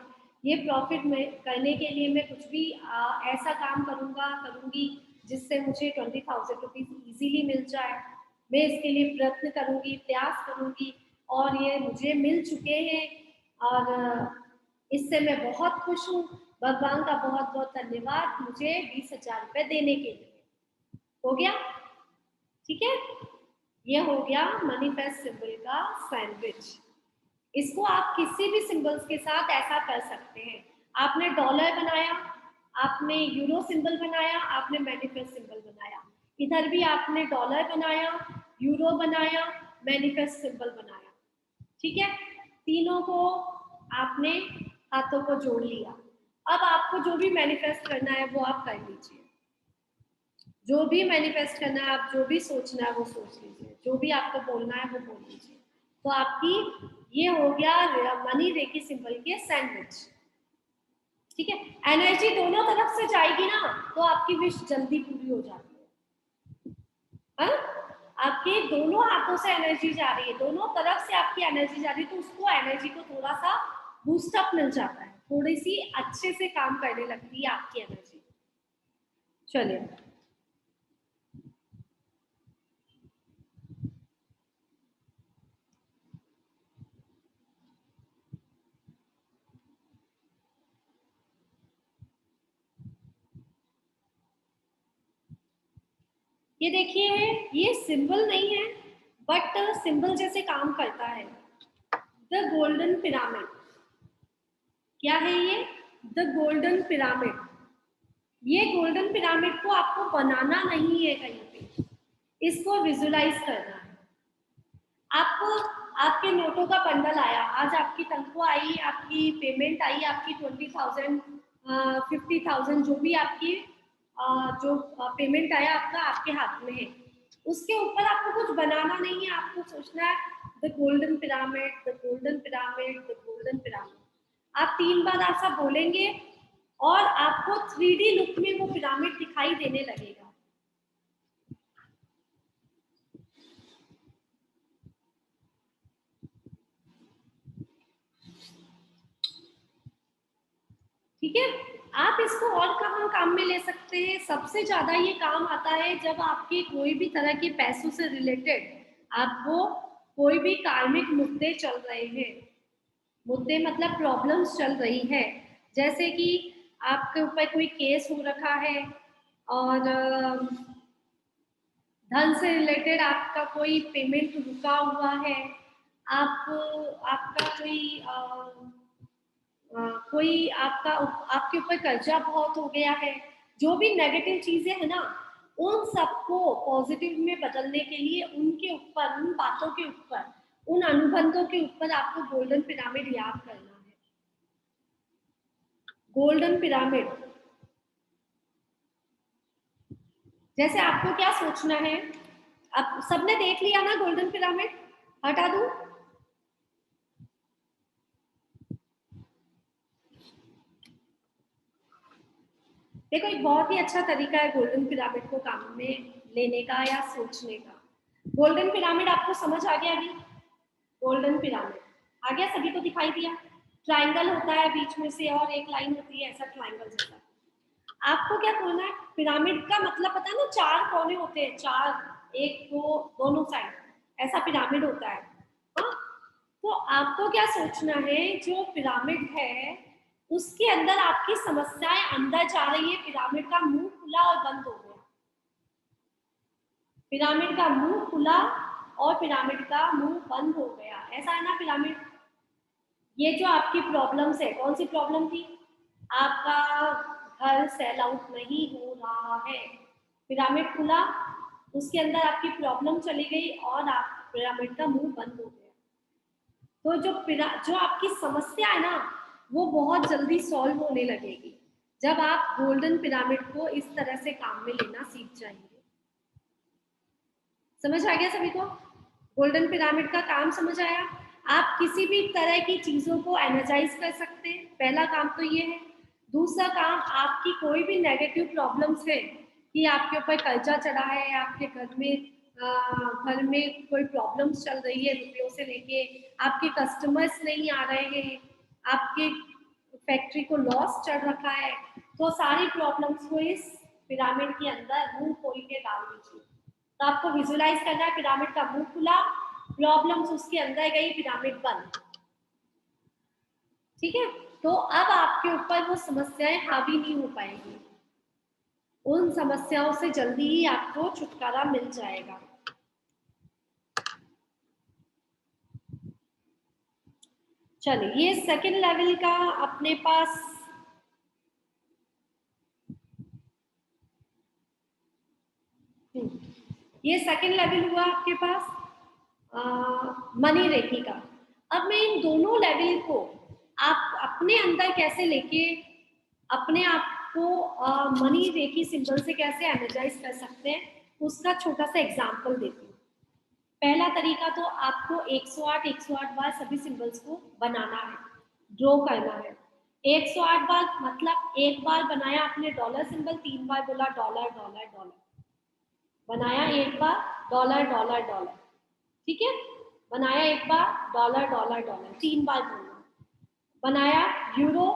ये प्रॉफिट में करने के लिए मैं कुछ भी ऐसा काम करूंगी जिससे मुझे 20,000 रुपीज इजीली मिल जाए। मैं इसके लिए प्रयत्न करूंगी, प्रयास करूंगी, और ये मुझे मिल चुके हैं और इससे मैं बहुत खुश हूँ। भगवान का बहुत बहुत धन्यवाद मुझे 20,000 रुपये देने के लिए। हो गया, ठीक है, ये हो गया मैनिफेस्ट सिंबल का सैंडविच। इसको आप किसी भी सिंबल्स के साथ ऐसा कर सकते हैं। आपने डॉलर बनाया, आपने यूरो सिंबल बनाया, आपने मैनिफेस्ट सिंबल बनाया, इधर भी आपने डॉलर बनाया, यूरो बनाया, मैनिफेस्ट सिंबल बनाया। ठीक है, तीनों को आपने हाथों को जोड़ लिया। अब आपको जो भी मैनिफेस्ट करना है वो आप कर लीजिए, जो भी मैनिफेस्ट करना है, आप जो भी सोचना है वो सोच लीजिए, जो भी आपको बोलना है वो बोल लीजिए। तो आपकी ये हो गया मनी रेकी सिंबल के सैंडविच। ठीक है, एनर्जी दोनों तरफ से जाएगी ना तो आपकी विश जल्दी पूरी हो जाती है। आपके दोनों हाथों से एनर्जी जा रही है, दोनों तरफ से आपकी एनर्जी जा रही है, तो उसको एनर्जी को थोड़ा सा बूस्टअप मिल जाता है, थोड़ी सी अच्छे से काम करने लगती है आपकी एनर्जी। चलिए, ये देखिए, ये सिंबल नहीं है बट सिंबल जैसे काम करता है। The golden pyramid. क्या है ये, द गोल्डन पिरामिड। ये गोल्डन पिरामिड को आपको बनाना नहीं है कहीं पे, इसको विजुलाइज करना है। आपको आपके नोटों का बंडल आया, आज आपकी तनख्वाह आई, आपकी पेमेंट आई, आपकी 20,000 50,000 जो भी आपकी जो पेमेंट आया आपका आपके हाथ में है, उसके ऊपर आपको कुछ बनाना नहीं है, आपको सोचना है the golden pyramid, the golden pyramid, the golden pyramid. आप 3 बार ऐसा बोलेंगे और आपको 3D लुक में वो पिरामिड दिखाई देने लगेगा। ठीक है, आप इसको और कहाँ काम में ले सकते हैं? सबसे ज्यादा ये काम आता है जब आपके कोई भी तरह के पैसों से रिलेटेड आपको कोई भी कार्मिक मुद्दे चल रहे हैं, मुद्दे मतलब प्रॉब्लम्स चल रही है, जैसे कि आपके ऊपर कोई केस हो रखा है और धन से रिलेटेड आपका कोई पेमेंट रुका हुआ है, आप आपका कोई आपका आपके ऊपर कर्जा बहुत हो गया है, जो भी नेगेटिव चीजें है ना, उन सबको पॉजिटिव में बदलने के लिए उनके ऊपर, उन बातों के ऊपर, उन अनुबंधों के ऊपर आपको गोल्डन पिरामिड याद करना है। गोल्डन पिरामिड जैसे आपको क्या सोचना है, अब सबने देख लिया ना गोल्डन पिरामिड, हटा दूं? देखो एक बहुत ही अच्छा तरीका है गोल्डन पिरामिड को काम में लेने का या सोचने का। गोल्डन पिरामिड आपको समझ आ गया अभी? गोल्डन पिरामिड आ गया, सभी को दिखाई दिया? ट्राइंगल होता है बीच में से और एक लाइन होती है, ऐसा ट्राइंगल जैसा। आपको क्या करना है, पिरामिड का मतलब पता है ना, 4 कोने होते हैं, 4, 1 2 दोनों साइड, ऐसा पिरामिड होता है। हाँ? तो आपको क्या सोचना है, जो पिरामिड है उसके अंदर आपकी समस्याएं अंदर जा रही है, पिरामिड का मुंह खुला और बंद हो गया, पिरामिड का मुंह खुला और पिरामिड का मुंह बंद हो गया, ऐसा है ना पिरामिड। ये जो आपकी प्रॉब्लम्स है, कौन सी प्रॉब्लम थी? आपका घर सेल आउट नहीं हो रहा है, पिरामिड खुला, उसके अंदर आपकी प्रॉब्लम चली गई और आप पिरामिड का मुंह बंद हो गया। तो जो आपकी समस्या है ना, वो बहुत जल्दी सॉल्व होने लगेगी जब आप गोल्डन पिरामिड को इस तरह से काम में लेना सीख जाएंगे। समझ आ गया सभी को? गोल्डन पिरामिड का काम समझ आया? आप किसी भी तरह की चीजों को एनर्जाइज कर सकते हैं, पहला काम तो ये है। दूसरा काम, आपकी कोई भी नेगेटिव प्रॉब्लम्स है कि आपके ऊपर कर्जा चढ़ा है, आपके घर में कोई प्रॉब्लम्स चल रही है रुपयों से लेके, आपके कस्टमर्स नहीं आ रहे हैं, आपके फैक्ट्री को लॉस चढ़ रखा है, तो सारी प्रॉब्लम्स को इस पिरामिड के अंदर मुंह खोल के डाल दीजिए। तो आपको विजुलाइज करना है, पिरामिड का मुंह खुला, प्रॉब्लम्स उसके अंदर गई, पिरामिड बंद। ठीक है, तो अब आपके ऊपर वो समस्याएं हावी नहीं हो पाएंगी, उन समस्याओं से जल्दी ही आपको छुटकारा मिल जाएगा। चलिए, ये सेकंड लेवल का अपने पास ये सेकंड लेवल हुआ आपके पास मनी रेखी का। अब मैं इन दोनों लेवल को आप अपने अंदर कैसे लेके अपने आप को मनी रेखी सिंबल से कैसे एनर्जाइज कर सकते हैं, उसका छोटा सा एग्जांपल देती हूँ। पहला तरीका तो आपको 108 बार सभी सिंबल्स को बनाना है, ड्रॉ करना है। 108 बार मतलब एक बार बनाया आपने डॉलर सिंबल, 3 बार बोला डॉलर डॉलर डॉलर, बनाया एक बार डॉलर डॉलर डॉलर, ठीक है, बनाया एक बार डॉलर डॉलर डॉलर, 3 बार बोलना, बनाया euro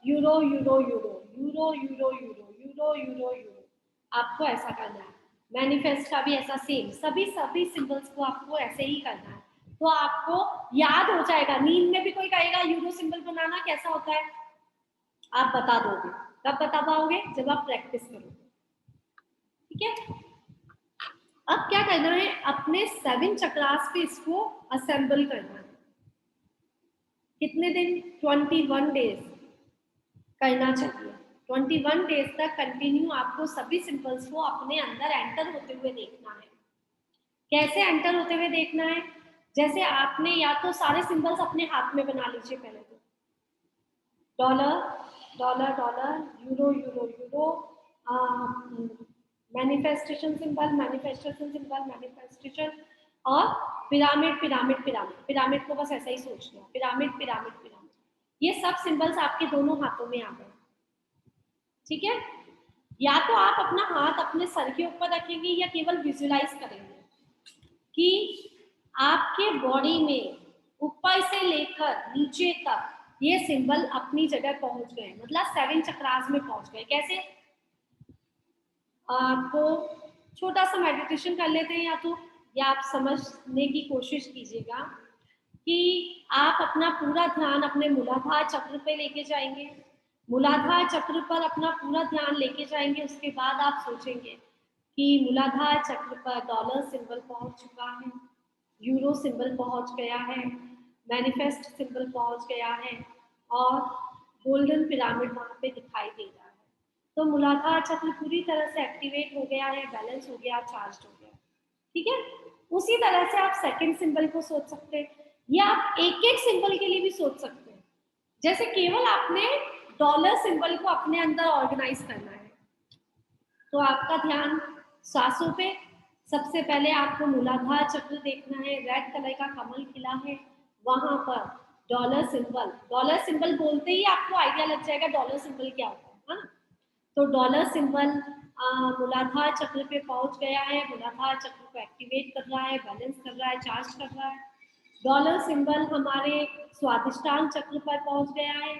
euro euro euro euro euro euro euro euro euro, आपको ऐसा करना है। मैनिफेस्ट का भी ऐसा सेम, सभी सिंबल्स को आपको ऐसे ही करना है, तो आपको याद हो जाएगा। नींद में भी कोई कहेगा यूरो सिंबल बनाना कैसा होता है, आप बता दोगे। कब बता पाओगे? जब आप प्रैक्टिस करोगे। ठीक है, अब क्या करना है, अपने 7 चक्रास पे इसको असेंबल करना है। कितने दिन? 21 डेज करना चाहिए। 21 डेज तक कंटिन्यू आपको सभी सिंबल्स को अपने अंदर एंटर होते हुए देखना है। कैसे एंटर होते हुए देखना है? जैसे आपने या तो सारे सिंबल्स अपने हाथ में बना लीजिए पहले तो, dollar dollar dollar, euro euro euro, manifestation symbol manifestation symbol manifestation, और पिरामिड पिरामिड पिरामिड, पिरामिड को बस ऐसा ही सोचना है, पिरामिड पिरामिड पिरामिड। ये सब सिंबल्स आपके दोनों हाथों में आ गए। ठीक है, या तो आप अपना हाथ अपने सर के ऊपर रखेंगे या केवल विजुलाइज करेंगे कि आपके बॉडी में ऊपर से लेकर नीचे तक ये सिंबल अपनी जगह पहुंच गए, मतलब 7 चक्रास में पहुंच गए। कैसे? आपको छोटा सा मेडिटेशन कर लेते हैं, या आप समझने की कोशिश कीजिएगा कि आप अपना पूरा ध्यान अपने मूलाधार चक्र पे लेके जाएंगे। मूलाधार चक्र पर अपना पूरा ध्यान लेके जाएंगे। उसके बाद आप सोचेंगे कि मूलाधार चक्र पर डॉलर सिंबल पहुंच चुका है, यूरो सिंबल पहुंच गया है, मैनिफेस्ट सिंबल पहुंच गया है और गोल्डन पिरामिड वहां पे दिखाई दे रहा है। तो मूलाधार चक्र पूरी तरह से एक्टिवेट हो गया है, बैलेंस हो गया, चार्ज हो गया। ठीक है, उसी तरह से आप सेकंड सिंबल को सोच सकते हैं, या आप एक एक सिंबल के लिए भी सोच सकते हैं। जैसे केवल आपने डॉलर सिंबल को अपने अंदर ऑर्गेनाइज करना है, तो आपका ध्यान सांसों पे। सबसे पहले आपको मूलाधार चक्र देखना है, रेड कलर का कमल खिला है, वहां पर डॉलर सिंबल बोलते ही आपको आइडिया लग जाएगा डॉलर सिंबल क्या होता है ना। तो डॉलर सिंबल मूलाधार चक्र पे पहुंच गया है, मूलाधार चक्र को एक्टिवेट कर रहा है, बैलेंस कर रहा है, चार्ज कर रहा है। डॉलर सिंबल हमारे स्वादिष्टांग चक्र पर पहुंच गया है।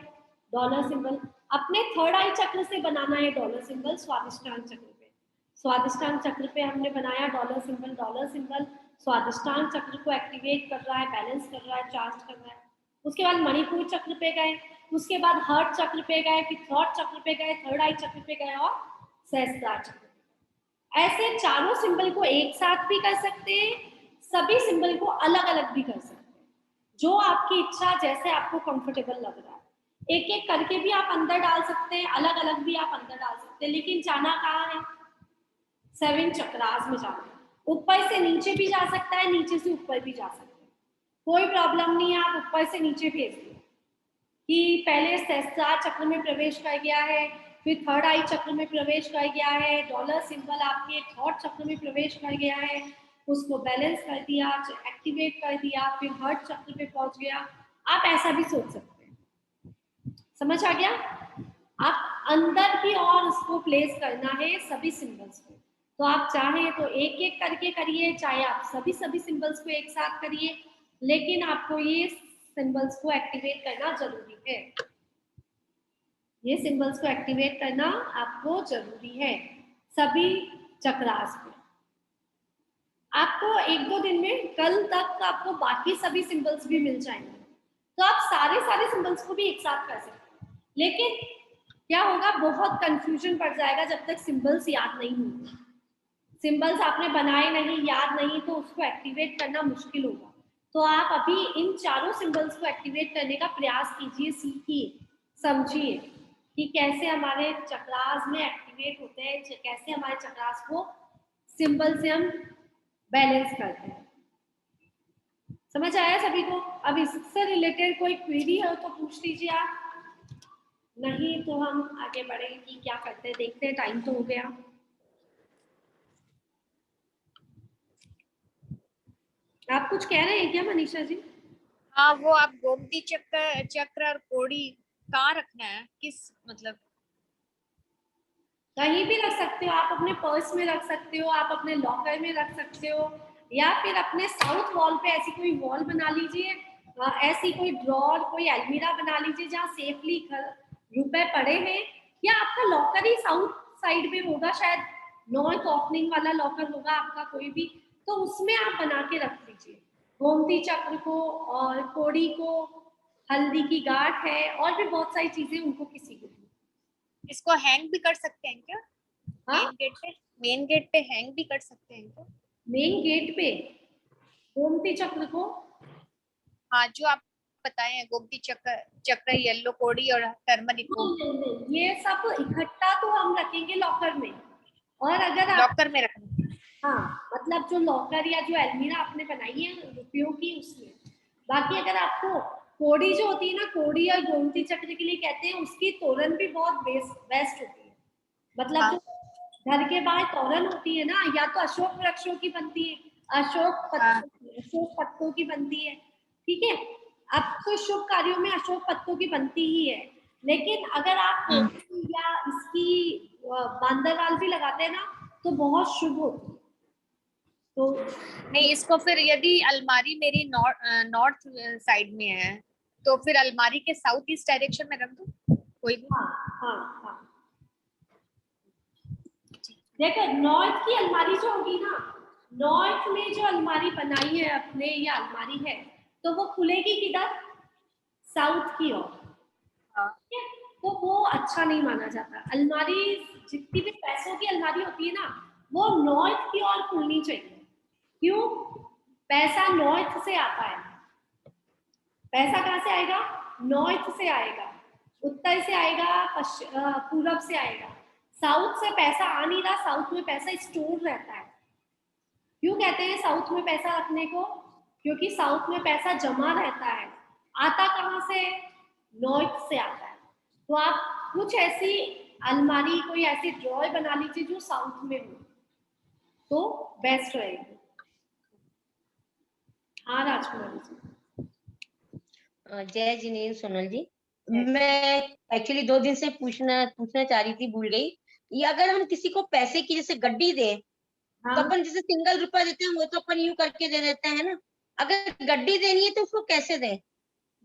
डॉलर सिंबल अपने थर्ड आई चक्र से बनाना है, डॉलर सिंबल स्वादिष्टांग चक्र पे। स्वादिष्टांग चक्र पे हमने बनाया डॉलर सिंबल स्वादिष्टांग चक्र को एक्टिवेट कर रहा है, बैलेंस कर रहा है, चार्ज कर रहा है। उसके बाद मणिपुर चक्र पे गए, उसके बाद हार्ट चक्र पे गए, फिर थर्ड चक्र पे गए, थर्ड आई चक्र पे गए और सहस्त्रार चक्र पे गए। ऐसे चारों सिंबल को एक साथ भी कर सकते हैं, सभी सिंबल को अलग अलग भी कर सकते हैं, जो आपकी इच्छा, जैसे आपको कंफर्टेबल लग रहा है। एक एक करके भी आप अंदर डाल सकते हैं, अलग अलग भी आप अंदर डाल सकते हैं, लेकिन जाना कहाँ है? 7 चक्रास में जाना है। ऊपर से नीचे भी जा सकता है, नीचे से ऊपर भी जा सकता है, कोई प्रॉब्लम नहीं है। आप ऊपर से नीचे भेज दो कि पहले सहस्त्रार चक्र में प्रवेश कर गया है, फिर थर्ड आई चक्र में प्रवेश कर गया है, डॉलर सिंबल आपके थर्ड चक्र में प्रवेश कर गया है, उसको बैलेंस कर दिया, एक्टिवेट कर दिया, फिर हर्ट चक्र पे पहुंच गया। आप ऐसा भी सोच सकते हैं। समझ आ गया? आप अंदर की ओर उसको प्लेस करना है सभी सिंबल्स को। तो आप चाहें तो एक एक करके करिए, चाहे आप सभी सिंबल्स को एक साथ करिए, लेकिन आपको ये सिंबल्स को एक्टिवेट करना जरूरी है। ये सिंबल्स को एक्टिवेट करना आपको जरूरी है सभी चक्रास में। आपको एक दो दिन में, कल तक आपको बाकी सभी सिंबल्स भी मिल जाएंगे, तो आप सारे सिंबल्स को भी एक साथ कर सकते हैं। लेकिन क्या होगा, बहुत कंफ्यूजन पड़ जाएगा जब तक सिंबल्स याद नहीं होंगे। सिंबल्स आपने बनाए नहीं, याद नहीं, तो उसको एक्टिवेट करना मुश्किल होगा। तो आप अभी इन चारों सिंबल्स को एक्टिवेट करने का प्रयास कीजिए, सीखिए, समझिए कि कैसे हमारे चक्रास में एक्टिवेट होते हैं, कैसे हमारे चक्रास को सिंबल से हम बैलेंस करते हैं। समझ आया सभी को? अब इससे रिलेटेड कोई क्वेरी हो तो पूछ लीजिए आप, नहीं तो हम आगे बढ़े कि क्या करते हैं, देखते हैं, टाइम तो हो गया। आप कुछ कह रहे हैं क्या मनीषा जी? हाँ, वो आप गोमती चक्र और कोड़ी कहाँ रखना है, किस मतलब? कहीं भी रख सकते हो आप, अपने पर्स में रख सकते हो, आप अपने लॉकर में रख सकते हो, या फिर अपने साउथ वॉल पे ऐसी कोई वॉल बना लीजिए, ऐसी कोई ड्रॉर, कोई अलमीरा बना लीजिए जहाँ सेफली रुपए पड़े हैं, या आपका लॉकर ही साउथ साइड में होगा, शायद नॉर्थ ओपनिंग वाला लॉकर होगा आपका कोई भी, तो उसमें आप बना के रख लीजिए गोमती चक्र को और कोड़ी को। हल्दी की गांठ है और भी बहुत सारी चीजें, उनको किसी को भी। इसको हैंग भी कर सकते हैं क्या? हाँ, मेन गेट पे हैंग भी कर सकते हैं क्या? मेन गेट पे गोमती चक्र को? हाँ, जो आप बताए हैं गोमती चक्र, येलो कोड़ी और टर्मरिक को। नहीं, ये सब इकट्ठा तो हम रखेंगे लॉकर में। और अगर आप, लॉकर में रखना। हाँ, मतलब जो लॉकर या जो अलमीरा आपने बनाई है रुपयों की, उसमें। बाकी अगर आपको कोड़ी जो होती है ना, कोड़ी और गोमती चक्र के लिए कहते हैं, उसकी तोरण भी बहुत बेस्ट होती है। मतलब हाँ। जो घर के बाहर तोरण होती है ना, या तो अशोक वृक्षों की बनती है, हाँ। अशोक पत्तों की बनती है। ठीक है, अब तो शुभ कार्यों में अशोक पत्तों की बनती ही है, लेकिन अगर आप कोड़ी या इसकी बांदरवाल भी लगाते हैं ना, तो बहुत शुभ होती है। तो नहीं, इसको फिर यदि अलमारी मेरी नॉर्थ साइड में है तो फिर अलमारी के साउथ ईस्ट डायरेक्शन में रख दूं कोई भी? हाँ हाँ हाँ। देखो नॉर्थ की अलमारी जो होगी ना, नॉर्थ में जो अलमारी बनाई है अपने, ये अलमारी है तो वो खुलेगी किधर? साउथ की ओर। हाँ। तो वो अच्छा नहीं माना जाता। अलमारी जितनी भी पैसों की अलमारी होती है ना, वो नॉर्थ की ओर खुलनी चाहिए। क्यों? पैसा नॉर्थ से आता है। पैसा कहाँ से आएगा? नॉर्थ से आएगा, उत्तर से आएगा, पूरब से आएगा। साउथ से पैसा आ नहीं रहा, साउथ में पैसा स्टोर रहता है। क्यों कहते हैं साउथ में पैसा रखने को? क्योंकि साउथ में पैसा जमा रहता है। आता कहाँ से? नॉर्थ से आता है। तो आप कुछ ऐसी अलमारी, कोई ऐसी ड्रॉर बना लीजिए जो साउथ में हो, तो बेस्ट रहेगी। हाँ राजकुमारी जी। जय जिनेन्द्र सोनल जी, मैं एक्चुअली 2 दिन से पूछना चाह रही थी, भूल गई। ये अगर हम किसी को पैसे की जैसे गड्डी दें, हाँ। तो अपन जैसे सिंगल रुपया देते हैं वो तो अपन यूं करके दे देते हैं ना, अगर गड्डी देनी है तो उसको कैसे दें?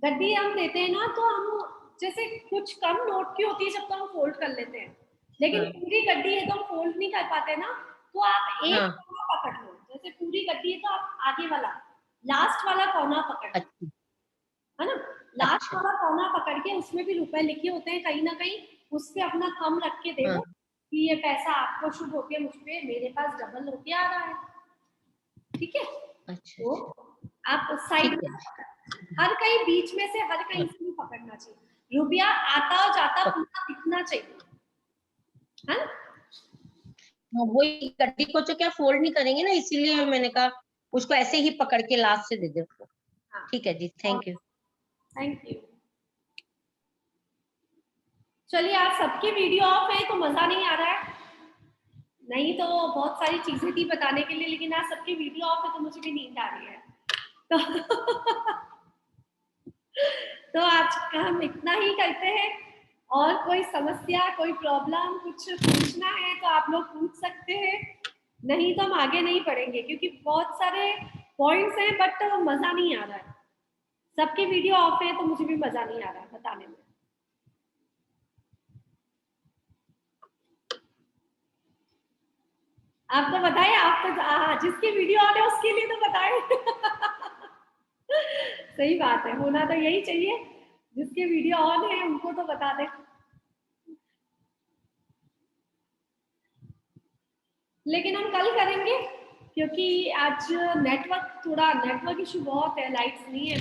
गड्डी हम देते हैं ना, तो हम जैसे कुछ कम नोट की होती है जब तो हम फोल्ड कर लेते हैं, लेकिन हाँ। पूरी गड्डी है तो हम फोल्ड नहीं कर पाते ना, तो आप एक हाँ। कोना पकड़ लो। जैसे पूरी गड्डी है तो आप आगे वाला लास्ट वाला कोना पकड़ लो, अच्छा। है ना? लास्ट अच्छा। वाला कोना पकड़ के उसमें भी रुपए लिखे होते हैं कहीं ना कहीं, उस पे अपना थंब रख के दे दो हाँ। कि ये पैसा आपको शुभ होके मुझ पे, मेरे पास डबल होके आ रहा है। ठीक है? अच्छा। तो आप साइड ठीक में है। हर कहीं बीच में से, हर कहीं से नहीं पकड़ना चाहिए। रुपया आता और जाता पूरा दिखना चाहिए, है ना? वही गड्डी को तो क्या फोल्ड नहीं करेंगे ना, इसीलिए मैंने कहा उसको ऐसे ही पकड़ के लास्ट से दे दे उसको। हाँ। ठीक है जी, थैंक यू। Thank you. चलिए, आज सबकी वीडियो ऑफ है तो मजा नहीं आ रहा है, नहीं तो बहुत सारी चीजें थी बताने के लिए, लेकिन आज सबकी वीडियो ऑफ है तो मुझे भी नींद आ रही है। तो आज का हम इतना ही करते हैं, और कोई समस्या, कोई प्रॉब्लम, कुछ पूछना है तो आप लोग पूछ सकते हैं, नहीं तो हम आगे नहीं बढ़ेंगे क्योंकि बहुत सारे पॉइंट्स हैं बट मजा नहीं आ रहा है। सबकी वीडियो ऑफ है तो मुझे भी मजा नहीं आ रहा है बताने में। आप तो बताएं, आप तो जिसकी वीडियो ऑन है उसके लिए तो बताएं। सही बात है, होना तो यही चाहिए, जिसके वीडियो ऑन है उनको तो बता दें। लेकिन हम कल करेंगे क्योंकि आज नेटवर्क इशू बहुत है, लाइट्स नहीं है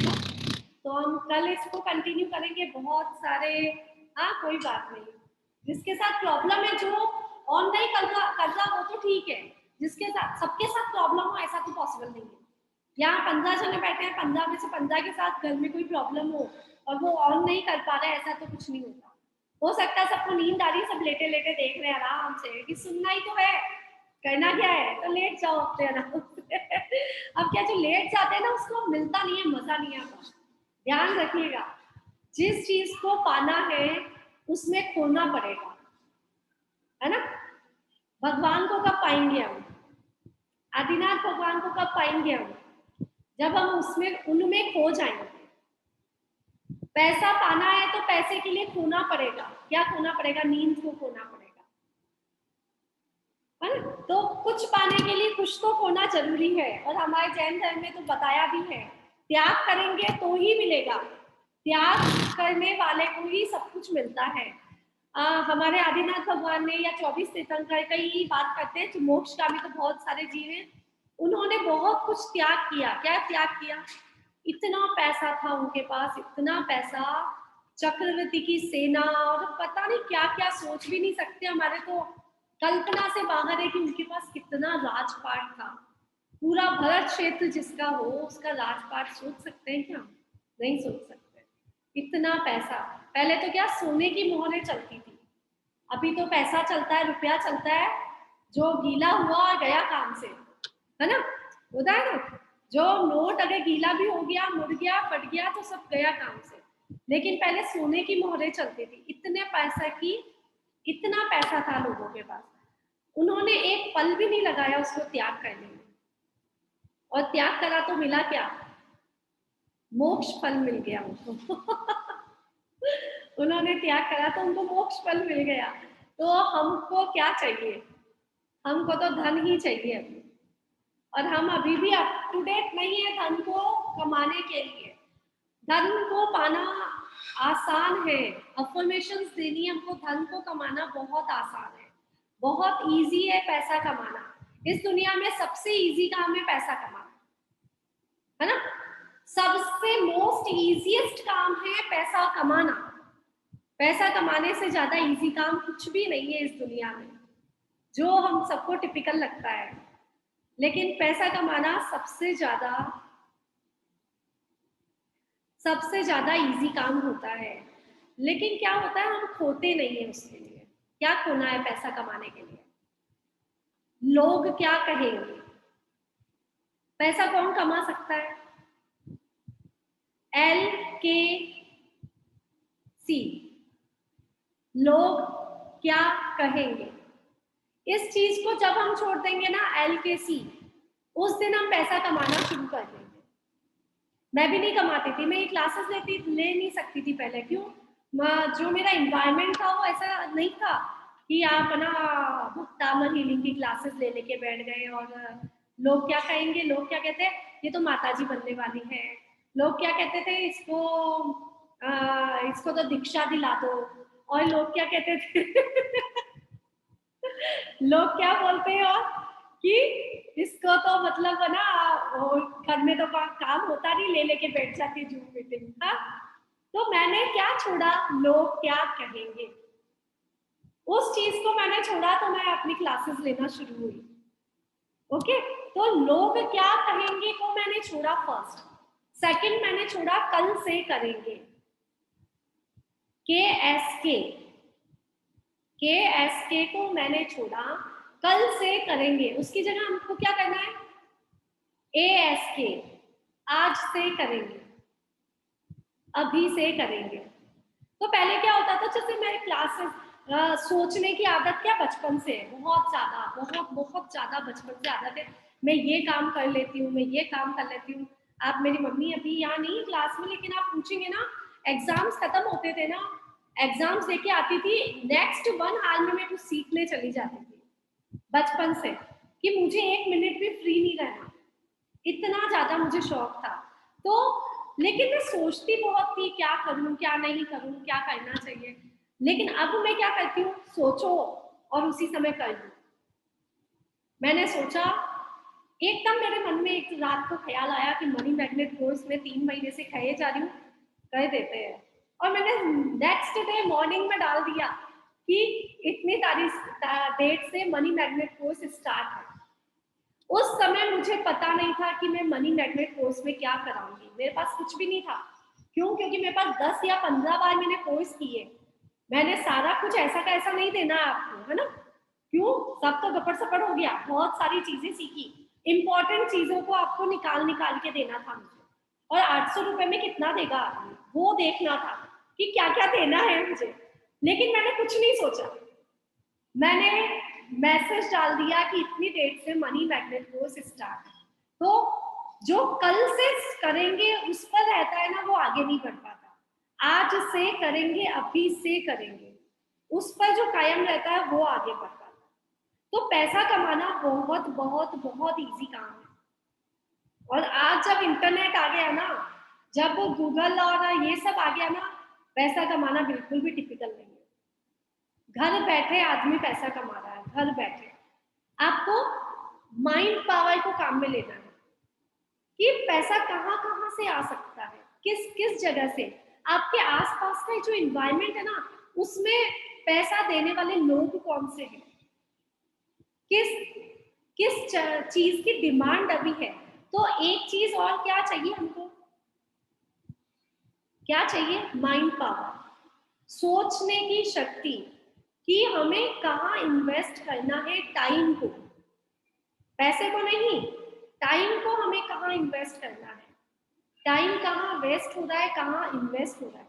तो हम कल इसको कंटिन्यू करेंगे। बहुत सारे, हाँ कोई बात नहीं, जिसके साथ प्रॉब्लम है, जो ऑन नहीं कर रहा वो तो ठीक है, जिसके साथ सबके साथ प्रॉब्लम हो ऐसा तो पॉसिबल नहीं है। यहाँ 15 जने बैठे हैं, 15 में से 15 के साथ घर में कोई प्रॉब्लम हो और वो ऑन नहीं कर पा रहे, ऐसा तो कुछ नहीं होता। हो सकता है सबको नींद आ रही है, सब लेटे लेटे देख रहे हैं आराम से कि सुनना ही तो है, करना क्या है, तो लेट जाओ अपने आराम से। अब क्या, जो लेट जाते हैं ना उसको मिलता नहीं है, मजा नहीं आता। ध्यान रखिएगा, जिस चीज को पाना है उसमें खोना पड़ेगा, है ना? भगवान को कब पाएंगे हम? आदिनाथ भगवान को कब पाएंगे हम? जब हम उनमें खो जाएंगे। पैसा पाना है तो पैसे के लिए खोना पड़ेगा। क्या खोना पड़ेगा? नींद को खोना पड़ेगा, है ना? तो कुछ पाने के लिए कुछ तो खोना जरूरी है, और हमारे जैन धर्म में तो बताया भी है, त्याग करेंगे तो ही मिलेगा, त्याग करने वाले को ही सब कुछ मिलता है। हमारे आदिनाथ भगवान ने, या 24 तीर्थंकर कई बात करते हैं, मोक्षगामी तो बहुत सारे जीव हैं, उन्होंने बहुत कुछ त्याग किया। क्या त्याग किया? इतना पैसा था उनके पास, इतना पैसा, चक्रवर्ती की सेना, और पता नहीं क्या क्या, सोच भी नहीं सकते, हमारे तो कल्पना से बाहर है कि उनके पास कितना राजपाट था। पूरा भरत क्षेत्र जिसका हो उसका राजपाट सोच सकते हैं क्या? नहीं सोच सकते। इतना पैसा, पहले तो क्या सोने की मोहरें चलती थी, अभी तो पैसा चलता है, रुपया चलता है, जो गीला हुआ और गया काम से, है ना? होता है ना, जो नोट अगर गीला भी हो गया, मुड़ गया, फट गया तो सब गया काम से। लेकिन पहले सोने की मोहरें चलती थी, इतना पैसा था लोगों के पास, उन्होंने एक पल भी नहीं लगाया उसको त्याग करने में। और त्याग करा तो मिला क्या? मोक्ष फल मिल गया उनको। उन्होंने त्याग करा तो उनको मोक्ष फल मिल गया। तो हमको क्या चाहिए? हमको तो धन ही चाहिए अभी, और हम अभी भी अप टू डेट नहीं है धन को कमाने के लिए। धन को पाना आसान है, अफर्मेशंस देनी हमको, धन को कमाना बहुत आसान है, बहुत इजी है पैसा कमाना। इस दुनिया में सबसे इजी काम है पैसा कमाना, है ना? सबसे मोस्ट इजीएस्ट काम है पैसा कमाना। पैसा कमाने से ज्यादा इजी काम कुछ भी नहीं है इस दुनिया में, जो हम सबको टिपिकल लगता है। लेकिन पैसा कमाना सबसे ज्यादा इजी काम होता है। लेकिन क्या होता है, हम खोते नहीं है उसके लिए। क्या खोना है पैसा कमाने के लिए? लोग क्या कहेंगे? पैसा कौन कमा सकता है? LKC, लोग क्या कहेंगे। इस चीज को जब हम छोड़ देंगे ना, LKC, उस दिन हम पैसा कमाना शुरू कर देंगे। मैं भी नहीं कमाती थी, मैं ये क्लासेस ले नहीं सकती थी पहले। क्यों? जो मेरा इन्वायरमेंट था वो ऐसा नहीं था कि आप ना भक्तामर हीलिंग की क्लासेस ले लेके बैठ गए और लोग क्या कहेंगे, लोग क्या कहते हैं, ये तो माताजी बनने वाली है। लोग क्या कहते थे, इसको तो दीक्षा दिला दो। और लोग क्या कहते थे लोग क्या बोलते हैं और कि इसको तो मतलब ना घर में तो काम होता नहीं, ले लेके बैठ जाती जूम मीटिंग। हाँ, तो मैंने क्या छोड़ा, लोग क्या कहेंगे, उस चीज को मैंने छोड़ा, तो मैं अपनी क्लासेस लेना शुरू हुई। ओके, तो लोग क्या कहेंगे को मैंने छोड़ा फर्स्ट। सेकंड मैंने छोड़ा कल से करेंगे, KSK को मैंने छोड़ा, कल से करेंगे। उसकी जगह हमको क्या करना है, ASK, आज से करेंगे, अभी से करेंगे। तो पहले क्या होता था, जैसे मेरे क्लासेस सोचने की आदत क्या बचपन से है, बहुत ज्यादा बचपन से आदत है। मैं ये काम कर लेती हूँ, मैं ये काम कर लेती हूँ। आप, मेरी मम्मी अभी यहाँ नहीं क्लास में, लेकिन आप पूछेंगे ना, एग्जाम्स खत्म होते थे ना, एग्जाम्स लेके आती थी, नेक्स्ट 1 आवर में मैं कुछ सीखने चली जाती थी बचपन से, कि मुझे 1 मिनट भी फ्री नहीं रहना, इतना ज्यादा मुझे शौक था। तो लेकिन मैं सोचती बहुत थी, क्या करूं क्या नहीं करूं, क्या करना चाहिए। लेकिन अब मैं क्या करती हूँ, सोचो और उसी समय कर लूं। मैंने सोचा, एकदम मेरे मन में एक रात को ख्याल आया कि मनी मैग्नेट कोर्स में 3 महीने से खाए जा रही हूँ, कर देते हैं। और मैंने नेक्स्ट डे मॉर्निंग में डाल दिया कि इतनी डेट से मनी मैग्नेट कोर्स स्टार्ट है। उस समय मुझे पता नहीं था कि मैं मनी मैग्नेट कोर्स में क्या कराऊंगी, मेरे पास कुछ भी नहीं था। क्यों? क्योंकि मेरे पास 10 या 15 बार मैंने कोर्स किए, मैंने सारा कुछ ऐसा का ऐसा नहीं देना आपको, है ना? क्यों? सब तो गपड़ सपड़ हो गया, बहुत सारी चीजें सीखी, इंपॉर्टेंट चीजों को आपको निकाल के देना था मुझे। और 800 रुपए में कितना देगा आदमी, वो देखना था कि क्या क्या देना है मुझे। लेकिन मैंने कुछ नहीं सोचा, मैंने मैसेज डाल दिया कि इतनी डेट से मनी मैग्नेट कोर्स स्टार्ट है। तो जो कल से करेंगे उस पर रहता है ना, वो आगे नहीं बढ़ पाता। आज से करेंगे, अभी से करेंगे, उस पर जो कायम रहता है वो आगे बढ़ पाता है। तो पैसा कमाना बहुत बहुत बहुत इजी काम है। और आज जब इंटरनेट आ गया ना, जब गूगल और ये सब आ गया ना, पैसा कमाना बिल्कुल भी टिपिकल नहीं है। घर बैठे आदमी पैसा कमा रहा है, घर बैठे। आपको माइंड पावर को काम में लेना है कि पैसा कहाँ कहाँ से आ सकता है, किस किस जगह से। आपके आसपास का जो इन्वायरमेंट है ना, उसमें पैसा देने वाले लोग कौन से हैं, किस चीज की डिमांड अभी है। तो एक चीज और क्या चाहिए हमको, क्या चाहिए? माइंड पावर, सोचने की शक्ति कि हमें कहाँ इन्वेस्ट करना है टाइम को, पैसे को नहीं, टाइम को हमें कहाँ इन्वेस्ट करना है, टाइम कहाँ वेस्ट हो रहा है, कहाँ इन्वेस्ट हो रहा है।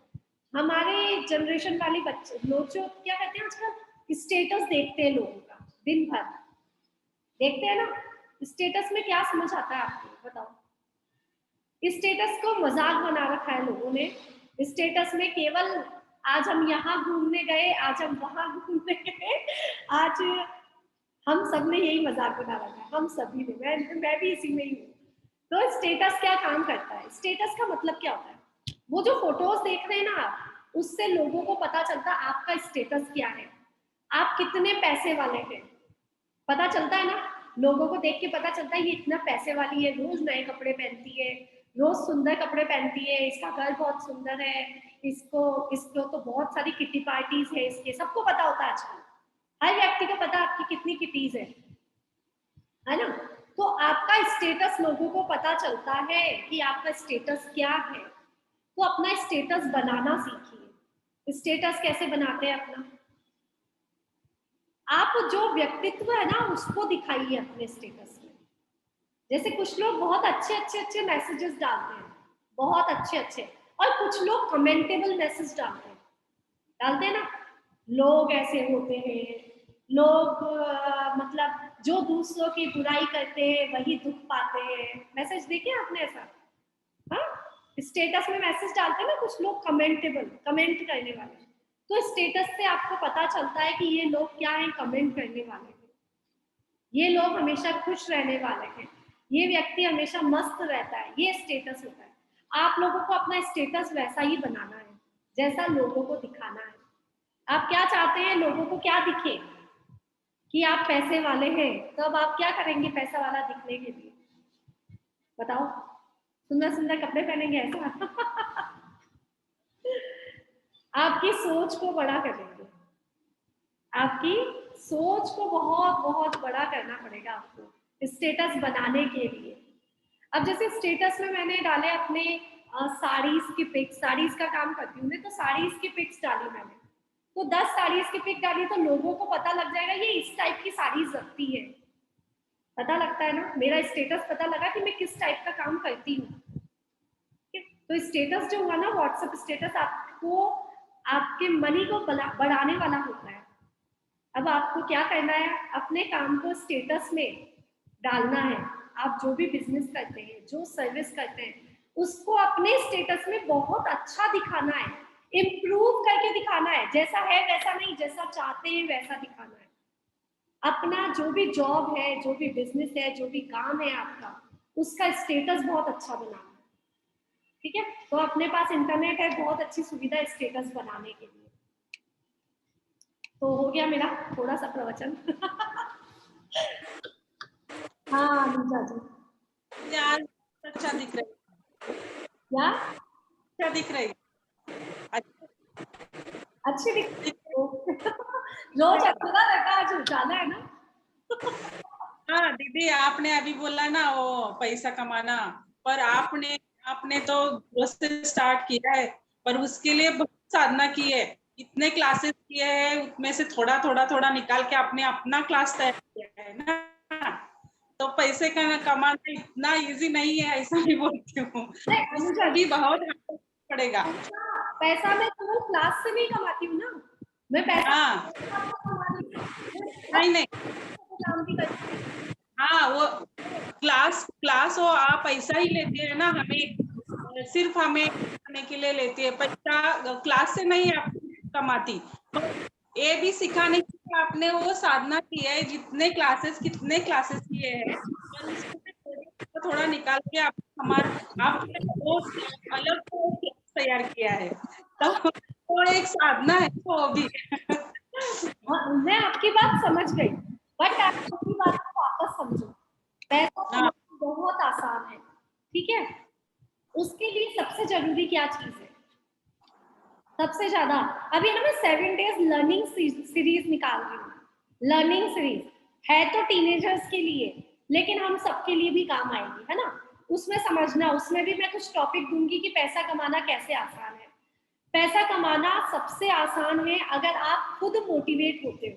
हमारे जनरेशन वाले बच्चे लोग जो क्या कहते हैं आजकल, स्टेटस देखते हैं लोगों का, दिन भर देखते हैं ना। स्टेटस में क्या समझ आता है आपको, बताओ? स्टेटस को मजाक बना रखा है लोगों ने। स्टेटस में केवल आज हम यहाँ घूमने गए, आज हम वहां घूमने गए, आज हम सब ने यही मजाक बना रखा है, हम सभी ने, मैं भी इसी में ही हूँ। तो स्टेटस क्या काम करता है? स्टेटस का मतलब क्या होता है? वो जो फोटोज देख रहे हैं ना आप, उससे लोगों को पता चलता है आपका स्टेटस क्या है, आप कितने पैसे वाले हैं, पता चलता है ना। लोगों को देख के पता चलता है ये इतना पैसे वाली है, रोज नए कपड़े पहनती है, रोज सुंदर कपड़े पहनती है, इसका घर बहुत सुंदर है, इसको इसको तो बहुत सारी किटी पार्टीज है, इसके सबको पता होता है आजकल। हर व्यक्ति को पता आपकी कितनी किटीज है ना। तो आपका स्टेटस लोगों को पता चलता है कि आपका स्टेटस क्या है। तो अपना स्टेटस बनाना सीखिए। स्टेटस कैसे बनाते हैं अपना? आप जो व्यक्तित्व है ना उसको दिखाइए अपने स्टेटस में। जैसे कुछ लोग बहुत अच्छे मैसेजेस डालते हैं, बहुत अच्छे, और कुछ लोग कमेंटेबल मैसेज डालते हैं ना। लोग ऐसे होते हैं, लोग मतलब जो दूसरों की बुराई करते हैं वही दुख पाते हैं। मैसेज देखे आपने ऐसा? हाँ, स्टेटस में मैसेज डालते हैं ना कुछ लोग, कमेंट करने वाले। तो स्टेटस से आपको पता चलता है कि ये लोग क्या है, कमेंट करने वाले हैं, ये लोग हमेशा खुश रहने वाले हैं, ये व्यक्ति हमेशा मस्त रहता है, ये स्टेटस होता है। आप लोगों को अपना स्टेटस वैसा ही बनाना है जैसा लोगों को दिखाना है। आप क्या चाहते हैं लोगों को क्या दिखे? कि आप पैसे वाले हैं, तो अब आप क्या करेंगे पैसा वाला दिखने के लिए? बताओ, सुंदर कपड़े पहनेंगे ऐसा? आपकी सोच को बड़ा करेंगे, आपकी सोच को बहुत बड़ा करना पड़ेगा आपको स्टेटस बनाने के लिए। अब जैसे स्टेटस में मैंने डाले अपने साड़ीज की पिक्स, साड़ीज का काम करती हूँ मैं, तो साड़ीज की पिक्स डाली मैंने, तो 10 साड़ीज की पिक डाली तो लोगों को पता लग जाएगा ये इस टाइप की साड़ीज रखती है। पता लगता है ना, मेरा स्टेटस पता लगा कि मैं किस टाइप का काम करती हूँ। तो स्टेटस जो हुआ ना, व्हाट्सएप स्टेटस, आपको आपके मनी को बढ़ाने वाला होता है। अब आपको क्या करना है, अपने काम को स्टेटस में डालना है। आप जो भी बिजनेस करते हैं, जो सर्विस करते हैं, उसको अपने स्टेटस में बहुत अच्छा दिखाना है, इम्प्रूव करके दिखाना है। जैसा है वैसा नहीं, जैसा चाहते हैं वैसा दिखाना है। अपना जो भी जॉब है, जो भी बिजनेस है, जो भी काम है आपका, उसका स्टेटस बहुत अच्छा बनाना है। ठीक है, तो अपने पास इंटरनेट है, बहुत अच्छी सुविधा स्टेटस बनाने के लिए। तो हो गया मेरा थोड़ा सा प्रवचन। हाँ नीता जी, यार अच्छा दिख रही है, क्या अच्छा दिख रही है, अच्छी दिख रोज अच्छा रहता है, आज उजाला है ना। हाँ दीदी, आपने अभी बोला ना वो पैसा कमाना, पर आपने तो जीरो से स्टार्ट किया है, पर उसके लिए बहुत साधना की है, इतने क्लासेस किए हैं, उसमें से थोड़ा निकाल के आपने अपना क्लास तैयार किया है ना। तो पैसे का कमाना इतना इजी नहीं है, ऐसा नहीं बोलती हूँ, अनुजा भी बहुत पड़ेगा। पैसा मैं केवल क्लास से नहीं कमाती हूँ ना, मैं पैसा हाँ नहीं काम भी करती हूँ। हाँ वो क्लास वो आप ऐसा ही लेते हैं ना, हमें सिर्फ हमें करने के लिए लेती है, पैसा क्लास से नहीं आप कमाती। तो ये भी सिखाने के लिए आपने वो साधना की है, कितने क्लासेस किए हैं, और उसमें थोड़ा निकाल के आप अलग तैयार किया है, तो एक साधना है वो भी। मैं आपकी बात समझ गई, बट आप अपनी बात को वापस समझो। पैसा कमाना बहुत आसान है, ठीक है। उसके लिए सबसे जरूरी क्या चीज है? सबसे ज्यादा अभी ना मैं 7 डेज लर्निंग सीरीज निकाल रही हूँ। लर्निंग सीरीज है तो टीनेजर्स के लिए, लेकिन हम सबके लिए भी काम आएगी, है ना। उसमें समझना, उसमें भी मैं कुछ टॉपिक दूंगी कि पैसा कमाना कैसे आसान है। पैसा कमाना सबसे आसान है अगर आप खुद मोटिवेट होते हो।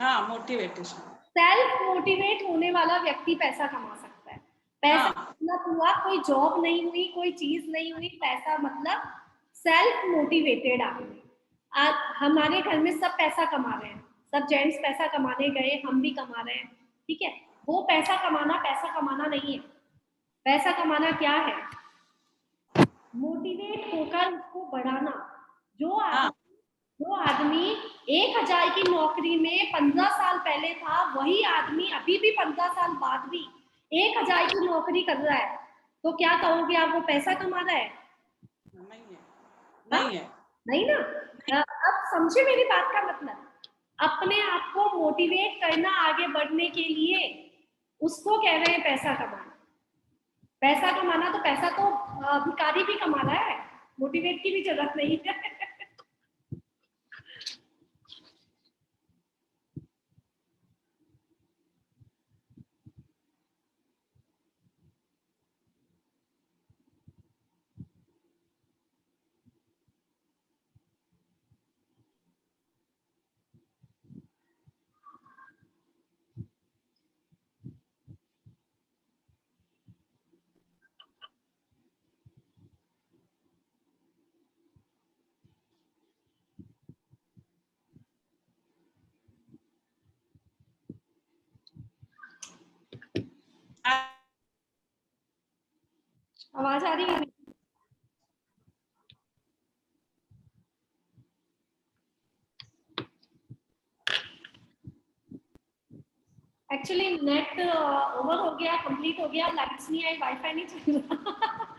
हाँ, मोटिवेटेशन, सेल्फ मोटिवेट होने वाला व्यक्ति पैसा कमा सकता है। पैसा मतलब हुआ कोई जॉब नहीं हुई, कोई चीज नहीं हुई, पैसा मतलब सेल्फ मोटिवेटेड आदमी। आज हमारे घर में सब पैसा कमा रहे हैं, सब जेंट्स पैसा कमाने गए, हम भी कमा रहे हैं, ठीक है। वो पैसा कमाना नहीं है, पैसा कमाना क्या है? मोटिवेट होकर उसको बढ़ाना। जो हाँ। आदमी 1000 की नौकरी में 15 साल पहले था, वही आदमी अभी भी 15 साल बाद भी 1000 की नौकरी कर रहा है, तो क्या कहोगे आप, वो पैसा कमा रहा है? नहीं है, नहीं है। नहीं ना। अब समझे मेरी बात का मतलब। अपने आप को मोटिवेट करना आगे बढ़ने के लिए, उसको कह रहे हैं पैसा कमाना। पैसा कमाना, तो पैसा तो भिखारी भी कमा रहा है, मोटिवेट की भी जरूरत नहीं है। आवाज आ रही है? एक्चुअली नेट ओवर हो गया, कंप्लीट हो गया, लाइट्स नहीं आई, वाईफाई नहीं चल रहा।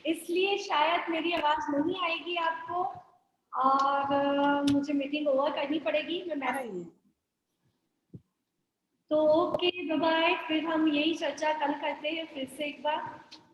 इसलिए शायद मेरी आवाज नहीं आएगी आपको, और मुझे मीटिंग ओवर करनी पड़ेगी। तो ओके, बाय बाय। फिर हम यही चर्चा कल करते हैं फिर से एक बार।